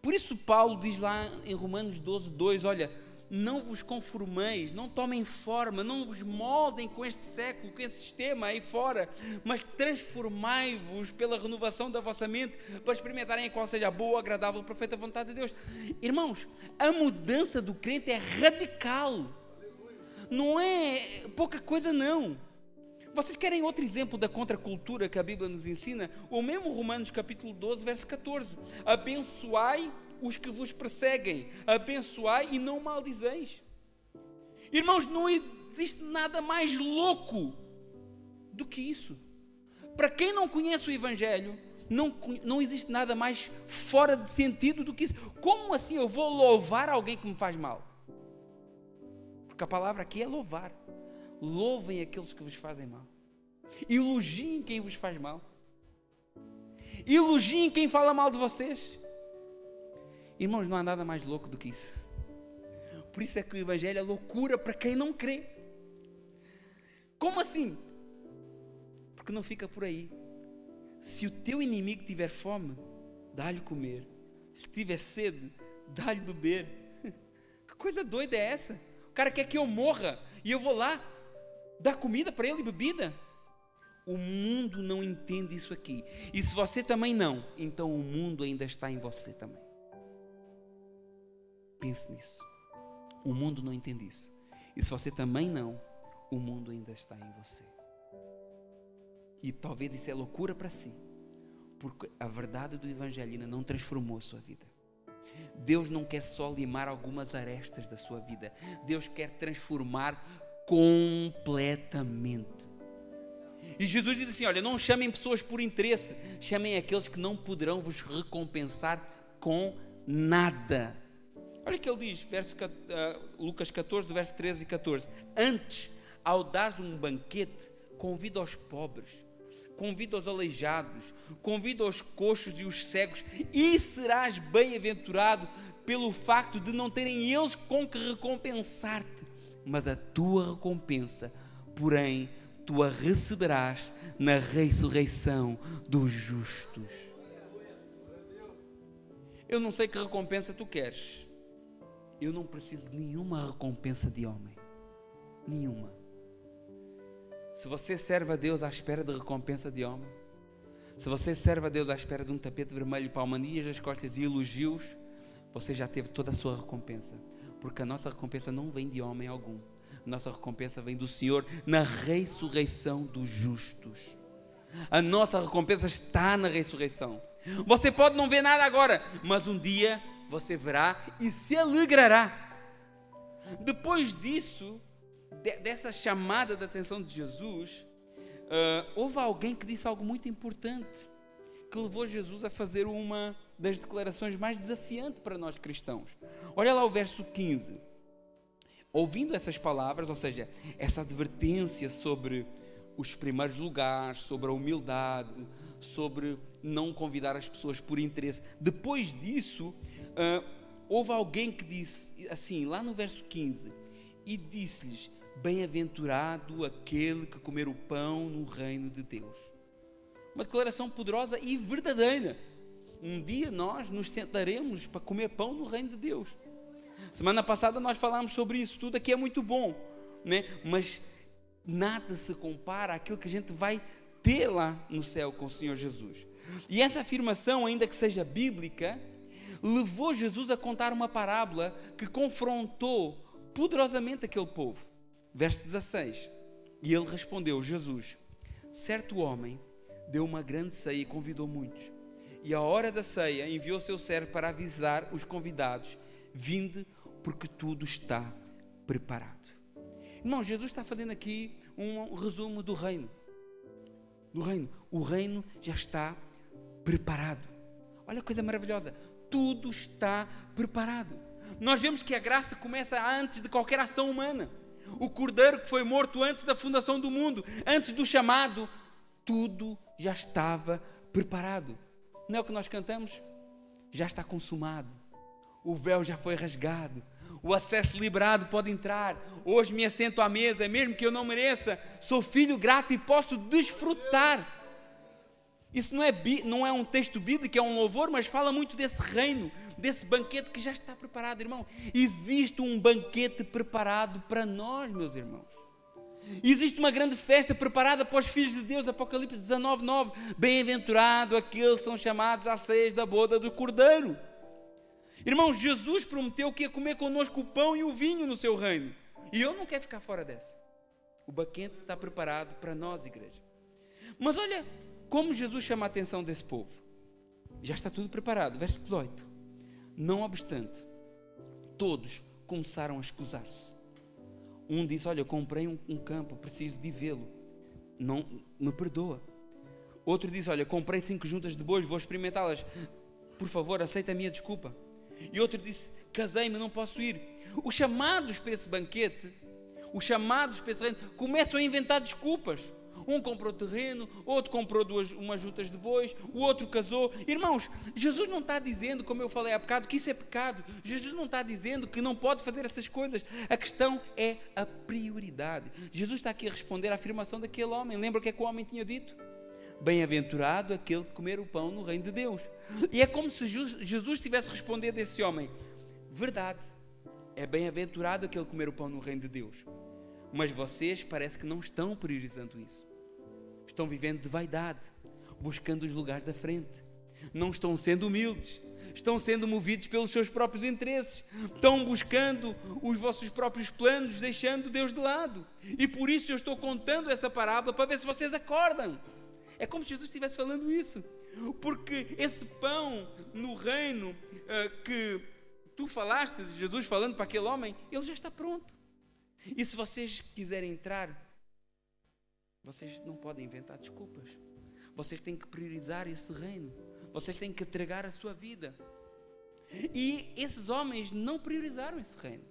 Por isso Paulo diz lá em Romanos 12:2, olha, não vos conformeis, não tomem forma, não vos moldem com este século, com esse sistema aí fora, mas transformai-vos pela renovação da vossa mente, para experimentarem qual seja a boa, agradável e perfeita vontade de Deus. Irmãos, a mudança do crente é radical, não é pouca coisa não. Vocês querem outro exemplo da contracultura que a Bíblia nos ensina? O mesmo Romanos capítulo 12, verso 14, abençoai os que vos perseguem, abençoai e não maldizeis. Irmãos, não existe nada mais louco do que isso. Para quem não conhece o Evangelho, não existe nada mais fora de sentido do que isso. Como assim eu vou louvar alguém que me faz mal? Porque a palavra aqui é louvar. Louvem aqueles que vos fazem mal. Elogiem quem vos faz mal. Elogiem quem fala mal de vocês. Irmãos, não há nada mais louco do que isso. Por isso é que o Evangelho é loucura para quem não crê. Como assim? Porque não fica por aí. Se o teu inimigo tiver fome, dá-lhe comer. Se tiver sede, dá-lhe beber. Que coisa doida é essa? O cara quer que eu morra e eu vou lá dar comida para ele e bebida. O mundo não entende isso aqui. E se você também não, então o mundo ainda está em você também. Pense nisso. O mundo não entende isso. E se você também não, o mundo ainda está em você. E talvez isso é loucura para si, porque a verdade do Evangelho ainda não transformou a sua vida. Deus não quer só limar algumas arestas da sua vida. Deus quer transformar completamente. E Jesus diz assim, olha, não chamem pessoas por interesse, chamem aqueles que não poderão vos recompensar com nada. Olha o que ele diz, Lucas 14, do verso 13 e 14. Antes, ao dar um banquete, convida aos pobres, convida os aleijados, convida os coxos e os cegos, e serás bem-aventurado pelo facto de não terem eles com que recompensar-te. Mas a tua recompensa, porém, tu a receberás na ressurreição dos justos. Eu não sei que recompensa tu queres. Eu não preciso de nenhuma recompensa de homem. Nenhuma. Se você serve a Deus à espera de recompensa de homem, se você serve a Deus à espera de um tapete vermelho, palmadias das costas e elogios, você já teve toda a sua recompensa. Porque a nossa recompensa não vem de homem algum. A nossa recompensa vem do Senhor na ressurreição dos justos. A nossa recompensa está na ressurreição. Você pode não ver nada agora, mas um dia você verá e se alegrará. Depois disso, dessa chamada de atenção de Jesus, houve alguém que disse algo muito importante, que levou Jesus a fazer uma das declarações mais desafiantes para nós cristãos. Olha lá o verso 15. Ouvindo essas palavras, ou seja, essa advertência sobre os primeiros lugares, sobre a humildade, sobre não convidar as pessoas por interesse. Depois disso, houve alguém que disse assim, lá no verso 15, e disse-lhes, bem-aventurado aquele que comer o pão no reino de Deus. Uma declaração poderosa e verdadeira. Um dia nós nos sentaremos para comer pão no reino de Deus. Semana passada nós falámos sobre isso, tudo aqui é muito bom, né? Mas nada se compara àquilo que a gente vai ter lá no céu com o Senhor Jesus. E essa afirmação, ainda que seja bíblica, levou Jesus a contar uma parábola que confrontou poderosamente aquele povo. Verso 16. E ele respondeu, Jesus, certo homem deu uma grande ceia e convidou muitos. E à hora da ceia enviou seu servo para avisar os convidados, vinde porque tudo está preparado. Irmão, Jesus está fazendo aqui um resumo do reino. Do reino. O reino já está preparado. Olha que coisa maravilhosa. Tudo está preparado. Nós vemos que a graça começa antes de qualquer ação humana. O cordeiro que foi morto antes da fundação do mundo, antes do chamado, tudo já estava preparado. Não é o que nós cantamos? já está consumado. O véu já foi rasgado. O acesso liberado pode entrar. Hoje me assento à mesa, mesmo que eu não mereça. Sou filho grato e posso desfrutar. Isso não é um texto bíblico, é um louvor, mas fala muito desse reino, desse banquete que já está preparado, irmão. Existe um banquete preparado para nós, meus irmãos. Existe uma grande festa preparada para os filhos de Deus, Apocalipse 19:9. Bem-aventurado aqueles que são chamados à ceia da boda do Cordeiro. Irmãos, Jesus prometeu que ia comer connosco o pão e o vinho no seu reino. E eu não quero ficar fora dessa. O banquete está preparado para nós, igreja. Mas olha como Jesus chama a atenção desse povo. Já está tudo preparado. Verso 18. Não obstante, todos começaram a escusar-se. Um disse, olha, eu comprei um campo, preciso de vê-lo. Não me perdoa. Outro disse, olha, comprei 5 juntas de bois, vou experimentá-las. Por favor, aceita a minha desculpa. E outro disse, casei-me, não posso ir. Os chamados para esse banquete, os chamados para esse reino, começam a inventar desculpas. Um comprou terreno, outro comprou umas juntas de bois, o outro casou. Irmãos, Jesus não está dizendo, como eu falei há bocado, que isso é pecado. Jesus não está dizendo que não pode fazer essas coisas. A questão é a prioridade. Jesus está aqui a responder à afirmação daquele homem. Lembra o que é que o homem tinha dito? Bem-aventurado aquele que comer o pão no reino de Deus. E é como se Jesus tivesse respondido a esse homem. Verdade, é bem-aventurado aquele que comer o pão no reino de Deus. Mas vocês parece que não estão priorizando isso. Estão vivendo de vaidade, buscando os lugares da frente. Não estão sendo humildes. Estão sendo movidos pelos seus próprios interesses. Estão buscando os vossos próprios planos, deixando Deus de lado. E por isso eu estou contando essa parábola para ver se vocês acordam. É como se Jesus estivesse falando isso. Porque esse pão no reino que tu falaste, Jesus falando para aquele homem, ele já está pronto. E se vocês quiserem entrar, vocês não podem inventar desculpas. Vocês têm que priorizar esse reino. Vocês têm que entregar a sua vida. E esses homens não priorizaram esse reino.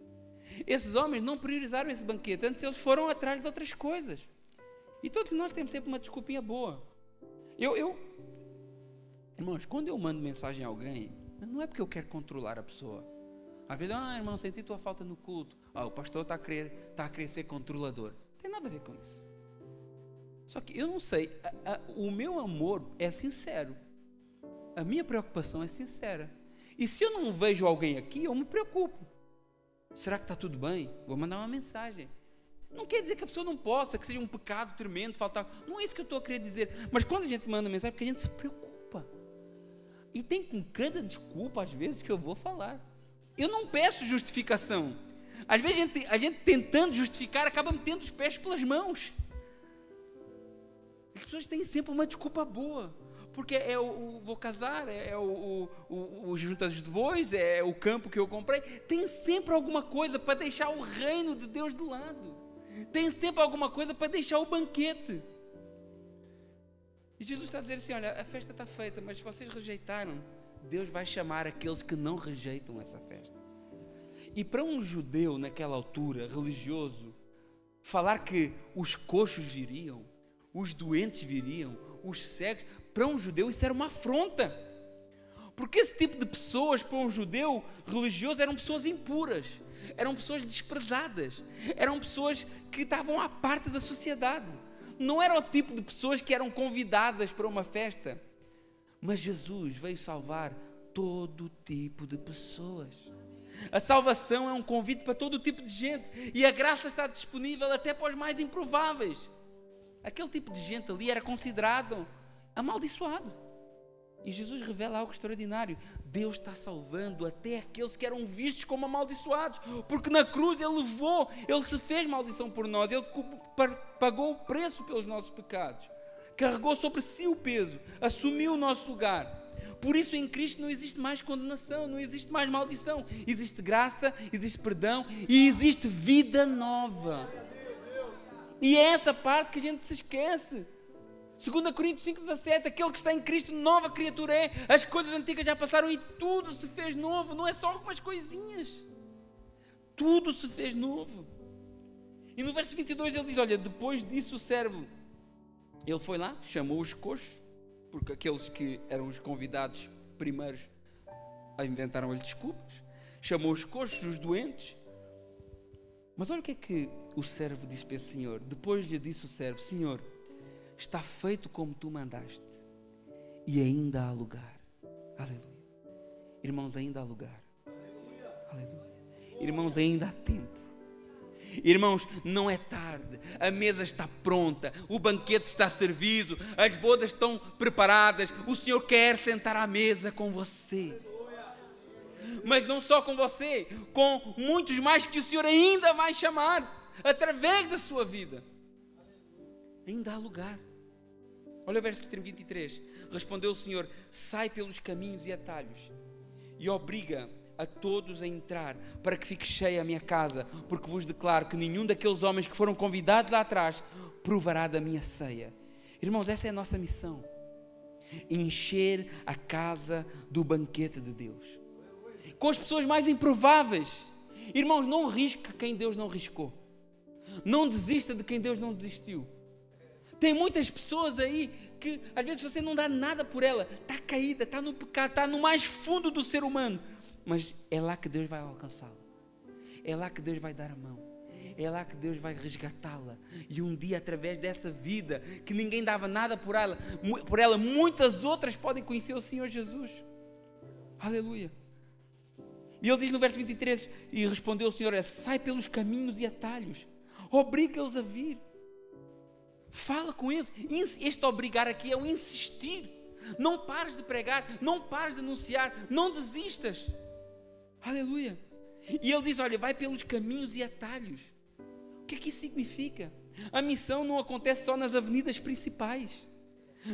Esses homens não priorizaram esse banquete. Antes eles foram atrás de outras coisas. E todos nós temos sempre uma desculpinha boa. Irmãos, quando eu mando mensagem a alguém, não é porque eu quero controlar a pessoa. Às vezes, irmão, senti tua falta no culto. O pastor está a querer ser controlador. Não tem nada a ver com isso. Só que eu não sei, o meu amor é sincero. A minha preocupação é sincera. E se eu não vejo alguém aqui, eu me preocupo. Será que está tudo bem? Vou mandar uma mensagem. Não quer dizer que a pessoa não possa, que seja um pecado tremendo, faltar. Não é isso que eu estou a querer dizer. Mas quando a gente manda mensagem, é porque a gente se preocupa. E tem com cada desculpa, às vezes, que eu vou falar. Eu não peço justificação. Às vezes a gente tentando justificar, acaba metendo os pés pelas mãos. As pessoas têm sempre uma desculpa boa. Porque vou casar, o juntas de bois, é o campo que eu comprei. Tem sempre alguma coisa para deixar o reino de Deus de lado. Tem sempre alguma coisa para deixar o banquete. E Jesus está a dizer assim, olha, a festa está feita, mas se vocês rejeitaram, Deus vai chamar aqueles que não rejeitam essa festa. E para um judeu naquela altura, religioso, falar que os coxos viriam, os doentes viriam, os cegos, para um judeu isso era uma afronta. Porque esse tipo de pessoas, para um judeu religioso, eram pessoas impuras, eram pessoas desprezadas, eram pessoas que estavam à parte da sociedade. Não era o tipo de pessoas que eram convidadas para uma festa. Mas Jesus veio salvar todo tipo de pessoas. A salvação é um convite para todo tipo de gente. E a graça está disponível até para os mais improváveis. Aquele tipo de gente ali era considerado amaldiçoado. E Jesus revela algo extraordinário. Deus está salvando até aqueles que eram vistos como amaldiçoados. Porque na cruz Ele se fez maldição por nós. Ele pagou o preço pelos nossos pecados. Carregou sobre si o peso. Assumiu o nosso lugar. Por isso em Cristo não existe mais condenação, não existe mais maldição. Existe graça, existe perdão e existe vida nova. E é essa parte que a gente se esquece. 2 Coríntios 5,17, aquele que está em Cristo, nova criatura é. As coisas antigas já passaram e tudo se fez novo. Não é só algumas coisinhas. Tudo se fez novo. E no verso 22 ele diz, olha, depois disso o servo, ele foi lá, chamou os coxos, porque aqueles que eram os convidados primeiros inventaram-lhe desculpas, chamou os coxos, os doentes. Mas olha o que o servo disse para esse senhor. Depois lhe disse o servo: Senhor, está feito como tu mandaste, e ainda há lugar. Aleluia. Irmãos, ainda há lugar. Aleluia. Irmãos, ainda há tempo. Irmãos, não é tarde, a mesa está pronta, o banquete está servido, as bodas estão preparadas, o Senhor quer sentar à mesa com você. Mas não só com você, com muitos mais que o Senhor ainda vai chamar, através da sua vida. Ainda há lugar. Olha o verso 23. Respondeu o Senhor: sai pelos caminhos e atalhos, e obriga a todos a entrar, para que fique cheia a minha casa, porque vos declaro que nenhum daqueles homens que foram convidados lá atrás provará da minha ceia. Irmãos, essa é a nossa missão: encher a casa do banquete de Deus, com as pessoas mais improváveis. Irmãos, não risque quem Deus não riscou, não desista de quem Deus não desistiu. Tem muitas pessoas aí que às vezes você não dá nada por ela, está caída, está no pecado, está no mais fundo do ser humano, mas é lá que Deus vai alcançá-la, é lá que Deus vai dar a mão, é lá que Deus vai resgatá-la. E um dia, através dessa vida que ninguém dava nada por ela, muitas outras podem conhecer o Senhor Jesus. Aleluia. E ele diz no verso 23, e respondeu o Senhor: sai pelos caminhos e atalhos, obriga-os a vir. Fala com eles. Este obrigar aqui é o insistir. Não pares de pregar, não pares de anunciar, não desistas. Aleluia. E ele diz: olha, vai pelos caminhos e atalhos. O que é que isso significa? A missão não acontece só nas avenidas principais,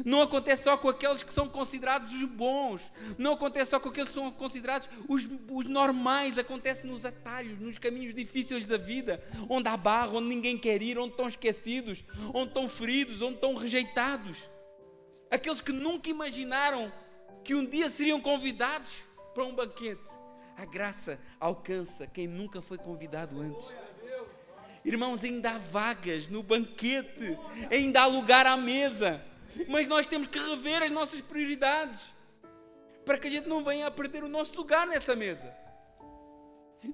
não acontece só com aqueles que são considerados os bons, não acontece só com aqueles que são considerados os normais. Acontece nos atalhos, nos caminhos difíceis da vida, onde há barro, onde ninguém quer ir, onde estão esquecidos, onde estão feridos, onde estão rejeitados. Aqueles que nunca imaginaram que um dia seriam convidados para um banquete. A graça alcança quem nunca foi convidado antes. Irmãos, ainda há vagas no banquete, ainda há lugar à mesa, mas nós temos que rever as nossas prioridades, para que a gente não venha a perder o nosso lugar nessa mesa.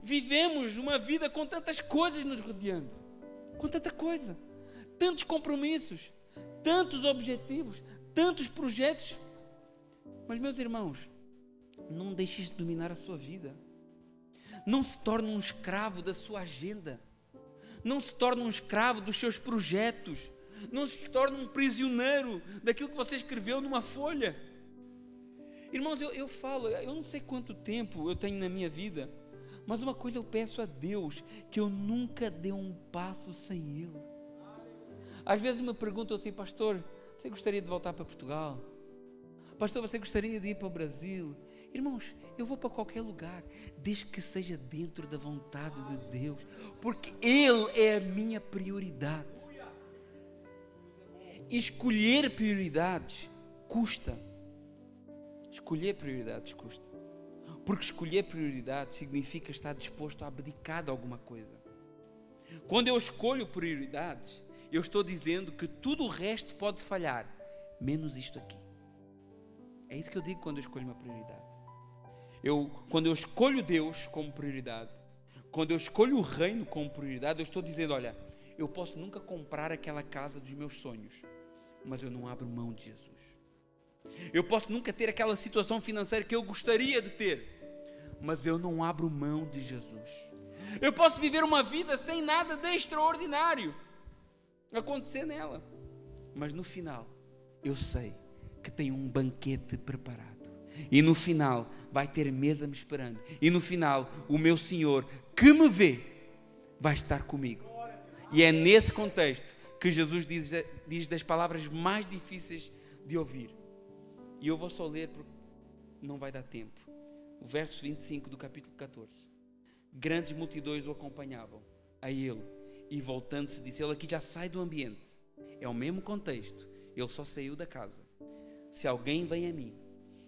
Vivemos uma vida com tantas coisas nos rodeando, com tanta coisa, tantos compromissos, tantos objetivos, tantos projetos. Mas, meus irmãos, não deixe isso dominar a sua vida. Não se torne um escravo da sua agenda. Não se torne um escravo dos seus projetos. Não se torne um prisioneiro daquilo que você escreveu numa folha. Irmãos, eu falo, eu não sei quanto tempo eu tenho na minha vida, mas uma coisa eu peço a Deus: que eu nunca dê um passo sem Ele. Às vezes me perguntam assim: pastor, você gostaria de voltar para Portugal? Pastor, você gostaria de ir para o Brasil? Irmãos, eu vou para qualquer lugar, desde que seja dentro da vontade de Deus, porque Ele é a minha prioridade. Escolher prioridades custa. Escolher prioridades custa. Porque escolher prioridades significa estar disposto a abdicar de alguma coisa. Quando eu escolho prioridades, eu estou dizendo que tudo o resto pode falhar, menos isto aqui. É isso que eu digo quando eu escolho uma prioridade. Quando eu escolho Deus como prioridade, quando eu escolho o reino como prioridade, eu estou dizendo: olha, eu posso nunca comprar aquela casa dos meus sonhos, mas eu não abro mão de Jesus. Eu posso nunca ter aquela situação financeira que eu gostaria de ter, mas eu não abro mão de Jesus. Eu posso viver uma vida sem nada de extraordinário acontecer nela, mas no final eu sei que tem um banquete preparado, e no final vai ter mesa me esperando, e no final o meu Senhor que me vê vai estar comigo. E é nesse contexto que Jesus diz das palavras mais difíceis de ouvir, e eu vou só ler porque não vai dar tempo. O verso 25 do capítulo 14. Grandes multidões o acompanhavam a ele, e voltando-se disse: ele aqui já sai do ambiente, é o mesmo contexto, ele só saiu da casa. Se alguém vem a mim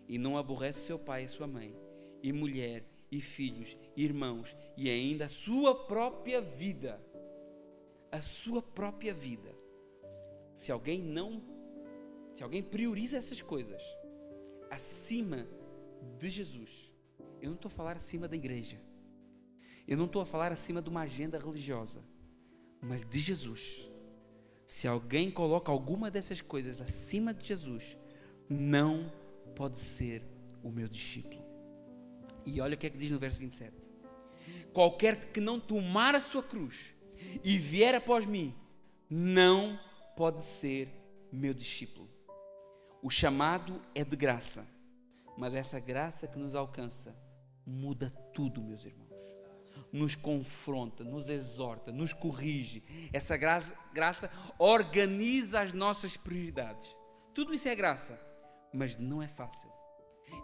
e não aborrece seu pai e sua mãe, e mulher, e filhos, e irmãos, e ainda a sua própria vida, se alguém prioriza essas coisas acima de Jesus, eu não estou a falar acima da igreja, eu não estou a falar acima de uma agenda religiosa, mas de Jesus. Se alguém coloca alguma dessas coisas acima de Jesus, não pode ser o meu discípulo. E olha o que é que diz no verso 27. Qualquer que não tomar a sua cruz e vier após mim, não pode ser meu discípulo. O chamado é de graça, mas essa graça que nos alcança muda tudo, meus irmãos. Nos confronta, nos exorta, nos corrige. Essa graça organiza as nossas prioridades. Tudo isso é graça, mas não é fácil.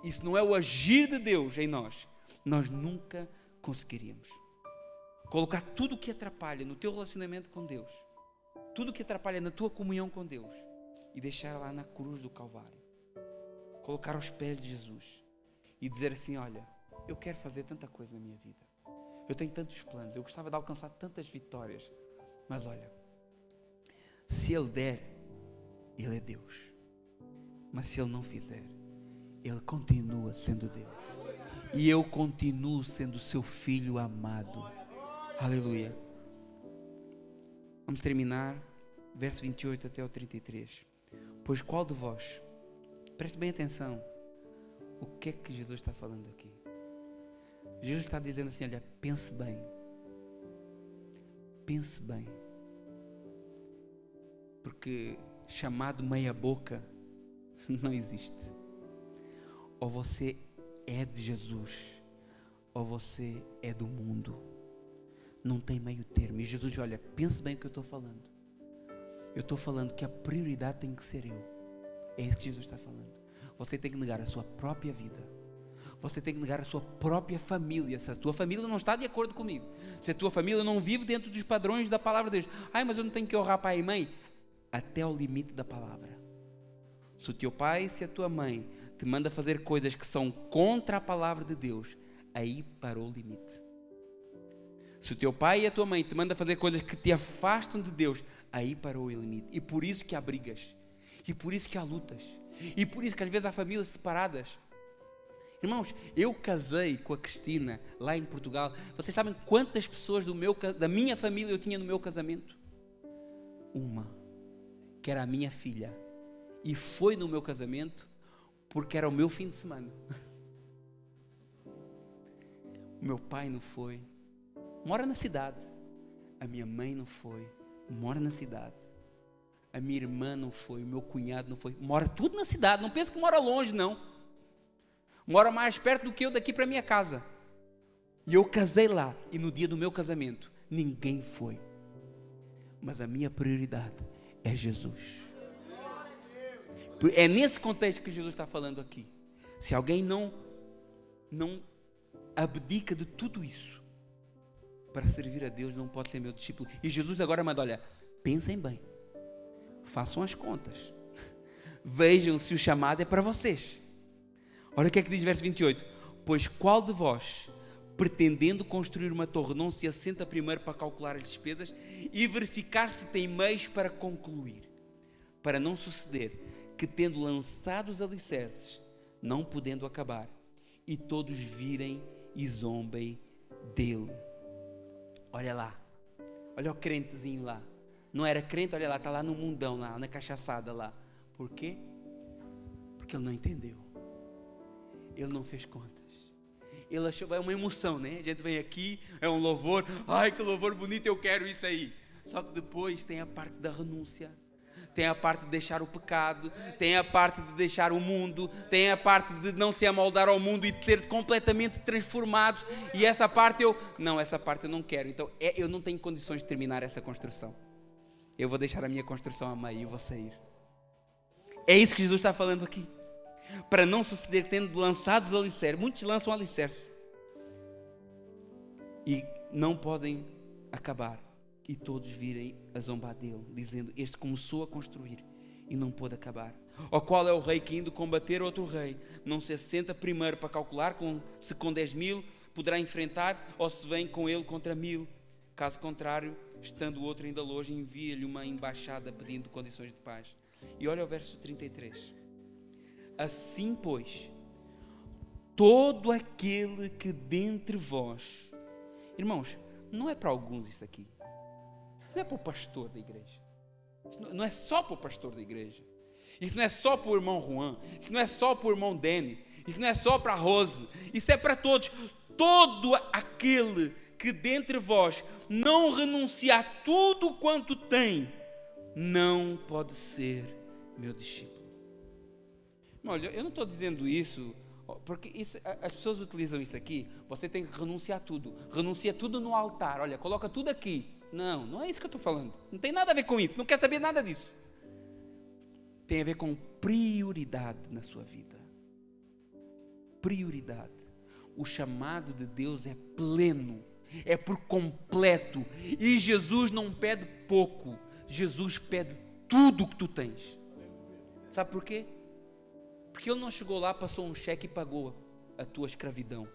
Isso não é o agir de Deus em nós. Nós nunca conseguiríamos colocar tudo o que atrapalha no teu relacionamento com Deus, tudo o que atrapalha na tua comunhão com Deus, e deixar lá na cruz do Calvário, colocar aos pés de Jesus e dizer assim: olha, eu quero fazer tanta coisa na minha vida, eu tenho tantos planos, eu gostava de alcançar tantas vitórias, mas olha, se Ele der, Ele é Deus, mas se Ele não fizer, Ele continua sendo Deus, e eu continuo sendo seu filho amado. Aleluia. Vamos terminar, verso 28 até o 33. Pois qual de vós, preste bem atenção, o que é que Jesus está falando aqui? Jesus está dizendo assim: olha, pense bem, porque chamado meia boca não existe. Ou você é de Jesus, ou você é do mundo, não tem meio termo. E Jesus diz: olha, pense bem o que eu estou falando. Eu estou falando que a prioridade tem que ser eu. É isso que Jesus está falando. Você tem que negar a sua própria vida. Você tem que negar a sua própria família. Se a tua família não está de acordo comigo, se a tua família não vive dentro dos padrões da palavra de Deus, mas eu não tenho que honrar pai e mãe, até o limite da palavra. Se o teu pai, se a tua mãe te manda fazer coisas que são contra a palavra de Deus, aí parou o limite. Se o teu pai e a tua mãe te mandam fazer coisas que te afastam de Deus, aí parou o limite. E por isso que há brigas, e por isso que há lutas, e por isso que às vezes há famílias separadas. Irmãos, eu casei com a Cristina lá em Portugal. Vocês sabem quantas pessoas da minha família eu tinha no meu casamento? Uma, que era a minha filha, e foi no meu casamento porque era o meu fim de semana. O meu pai não foi, mora na cidade. A minha mãe não foi, mora na cidade. A minha irmã não foi, o meu cunhado não foi, mora tudo na cidade. Não pensa que mora longe, não. Mora mais perto do que eu daqui para a minha casa. E eu casei lá, e no dia do meu casamento ninguém foi. Mas a minha prioridade é Jesus. É nesse contexto que Jesus está falando aqui. Se alguém não abdica de tudo isso para servir a Deus, não pode ser meu discípulo. E Jesus agora manda: olha, pensem bem, façam as contas, vejam se o chamado é para vocês. Olha o que é que diz o verso 28. Pois qual de vós, pretendendo construir uma torre, não se assenta primeiro para calcular as despesas e verificar se tem meios para concluir, para não suceder que, tendo lançado os alicerces, não podendo acabar, e todos virem e zombem dele. Olha lá, olha o crentezinho lá, não era crente, olha lá, está lá no mundão, lá na cachaçada lá. Por quê? Porque ele não entendeu, ele não fez contas, ele achou, é uma emoção, né? A gente vem aqui, é um louvor, ai que louvor bonito, eu quero isso aí. Só que depois tem a parte da renúncia, tem a parte de deixar o pecado, tem a parte de deixar o mundo, tem a parte de não se amoldar ao mundo e ter completamente transformados. E essa parte essa parte eu não quero. Então eu não tenho condições de terminar essa construção. Eu vou deixar a minha construção a meio e vou sair. É isso que Jesus está falando aqui. Para não suceder tendo lançado os alicerces. Muitos lançam alicerce e não podem acabar, e todos virem a zombar dele, dizendo: este começou a construir e não pôde acabar. Ou qual é o rei que, indo combater outro rei, não se assenta primeiro para calcular se com 10.000 poderá enfrentar, ou se vem com ele contra 1.000? Caso contrário, estando o outro ainda longe, envia-lhe uma embaixada pedindo condições de paz. E olha o verso 33. Assim, pois, todo aquele que dentre vós... Irmãos, não é para alguns isso aqui. Isso não é para o pastor da igreja. Isso não é só para o pastor da igreja. Isso não é só para o irmão Juan. Isso não é só para o irmão Danny. Isso não é só para a Rose. Isso é para todos. Todo aquele que dentre vós não renuncia a tudo quanto tem, não pode ser meu discípulo. Olha, eu não estou dizendo isso, porque as pessoas utilizam isso aqui. Você tem que renunciar a tudo. Renuncia tudo no altar. Olha, coloca tudo aqui. Não, não é isso que eu estou falando. Não tem nada a ver com isso. Não quer saber nada disso. Tem a ver com prioridade na sua vida. Prioridade. O chamado de Deus é pleno, é por completo. E Jesus não pede pouco. Jesus pede tudo o que tu tens. Sabe por quê? Porque Ele não chegou lá, passou um cheque e pagou a tua escravidão.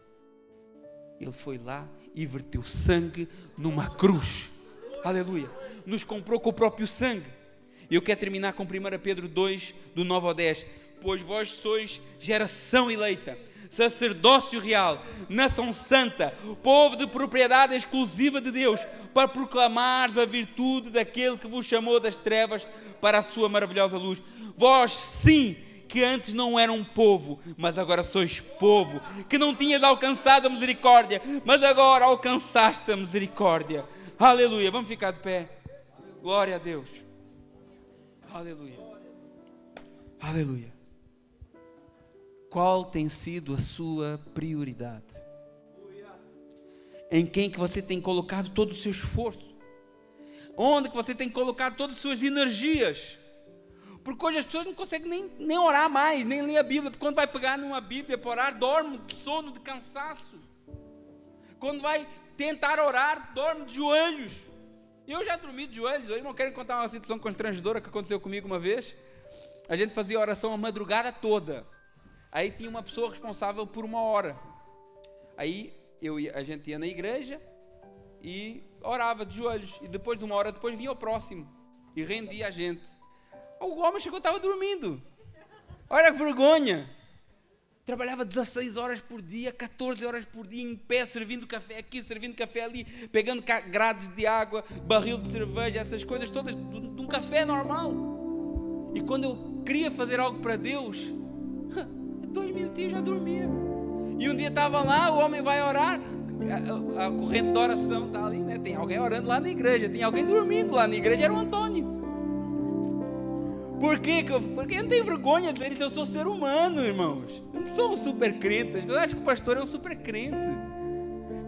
Ele foi lá e verteu sangue numa cruz. Aleluia. Nos comprou com o próprio sangue. E eu quero terminar com 1 Pedro 2, do 9 ao 10. Pois vós sois geração eleita, sacerdócio real, nação santa, povo de propriedade exclusiva de Deus, para proclamar a virtude daquele que vos chamou das trevas para a sua maravilhosa luz. Vós, sim, que antes não eram povo, mas agora sois povo, que não tinhas alcançado a misericórdia, mas agora alcançaste a misericórdia. Aleluia. Vamos ficar de pé. Glória a Deus. Aleluia. Aleluia. Qual tem sido a sua prioridade? Em quem que você tem colocado todo o seu esforço? Onde que você tem colocado todas as suas energias? Porque hoje as pessoas não conseguem nem orar mais, nem ler a Bíblia. Porque quando vai pegar numa Bíblia para orar, dorme de sono, de cansaço. Quando vai tentar orar, dorme de joelhos. Eu já dormi de joelhos. Eu não quero contar uma situação constrangedora que aconteceu comigo uma vez. A gente fazia oração a madrugada toda. Aí tinha uma pessoa responsável por 1 hora. Aí a gente ia na igreja e orava de joelhos. E depois de 1 hora, depois vinha o próximo e rendia a gente. O homem chegou, estava dormindo. Olha que vergonha. Trabalhava 16 horas por dia, 14 horas por dia, em pé, servindo café aqui, servindo café ali, pegando grades de água, barril de cerveja, essas coisas todas, de um café normal. E quando eu queria fazer algo para Deus, 2 minutinhos já dormia. E um dia estava lá, o homem vai orar, a corrente de oração está ali, né? Tem alguém orando lá na igreja, tem alguém dormindo lá na igreja, era o Antônio. Por quê? Porque eu não tenho vergonha de dizer isso, eu sou ser humano, irmãos. Eu não sou um super crente. Eu acho que o pastor é um super crente.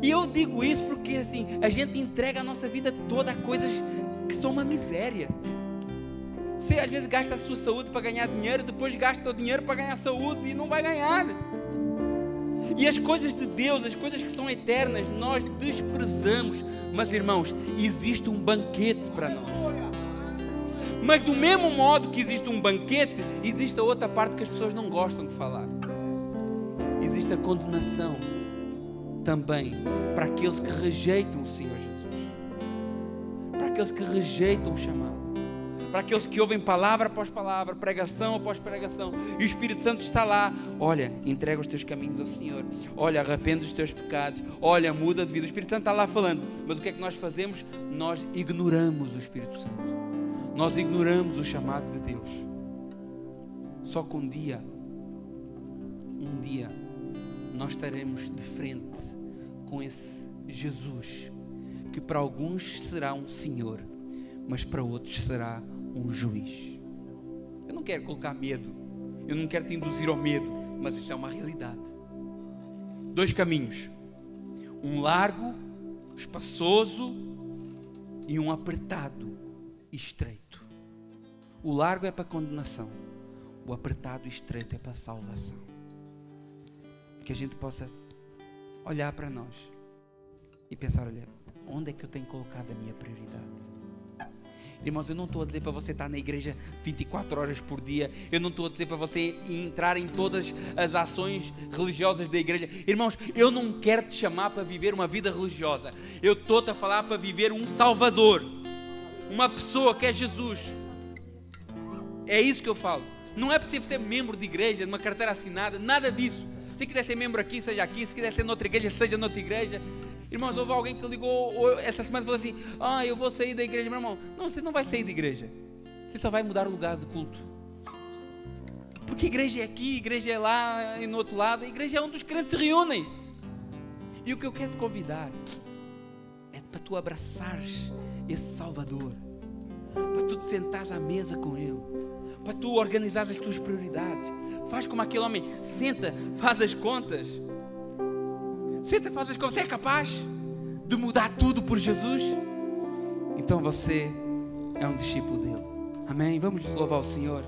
E eu digo isso porque assim, a gente entrega a nossa vida toda a coisas que são uma miséria. Você às vezes gasta a sua saúde para ganhar dinheiro, depois gasta o dinheiro para ganhar saúde e não vai ganhar. E as coisas de Deus, as coisas que são eternas, nós desprezamos. Mas irmãos, existe um banquete para nós. Mas do mesmo modo que existe um banquete, existe a outra parte que as pessoas não gostam de falar. Existe a condenação também para aqueles que rejeitam o Senhor Jesus. Para aqueles que rejeitam o chamado. Para aqueles que ouvem palavra após palavra, pregação após pregação, e o Espírito Santo está lá. Olha, entrega os teus caminhos ao Senhor. Olha, arrepende dos teus pecados. Olha, muda de vida. O Espírito Santo está lá falando. Mas o que é que nós fazemos? Nós ignoramos o Espírito Santo. Nós ignoramos o chamado de Deus. Só que um dia, nós estaremos de frente com esse Jesus, que para alguns será um Senhor, mas para outros será um juiz. Eu não quero colocar medo, eu não quero te induzir ao medo, mas isso é uma realidade. 2 caminhos, um largo, espaçoso e um apertado e estreito. O largo é para condenação, o apertado e estreito é para salvação. Que a gente possa olhar para nós e pensar, olha, onde é que eu tenho colocado a minha prioridade? Irmãos, eu não estou a dizer para você estar na igreja 24 horas por dia. Eu não estou a dizer para você entrar em todas as ações religiosas da igreja. Irmãos, eu não quero te chamar para viver uma vida religiosa. Eu estou-te a falar para viver um Salvador, uma pessoa que é Jesus. É isso que eu falo. Não é preciso ser membro de igreja, de uma carteira assinada, nada disso. Se quiser ser membro aqui, seja aqui. Se quiser ser noutra igreja, seja noutra igreja. Irmãos, houve alguém que ligou essa semana e falou assim: eu vou sair da igreja. Meu irmão, não, você não vai sair da igreja. Você só vai mudar o lugar de culto. Porque igreja é aqui, igreja é lá e no outro lado. A igreja é onde os crentes se reúnem. E o que eu quero te convidar é para tu abraçares esse Salvador, para tu te sentares à mesa com Ele, para tu organizares as tuas prioridades. Faz como aquele homem, senta, faz as contas. Senta, faz as contas. Você é capaz de mudar tudo por Jesus? Então você é um discípulo dele. Amém? Vamos louvar o Senhor.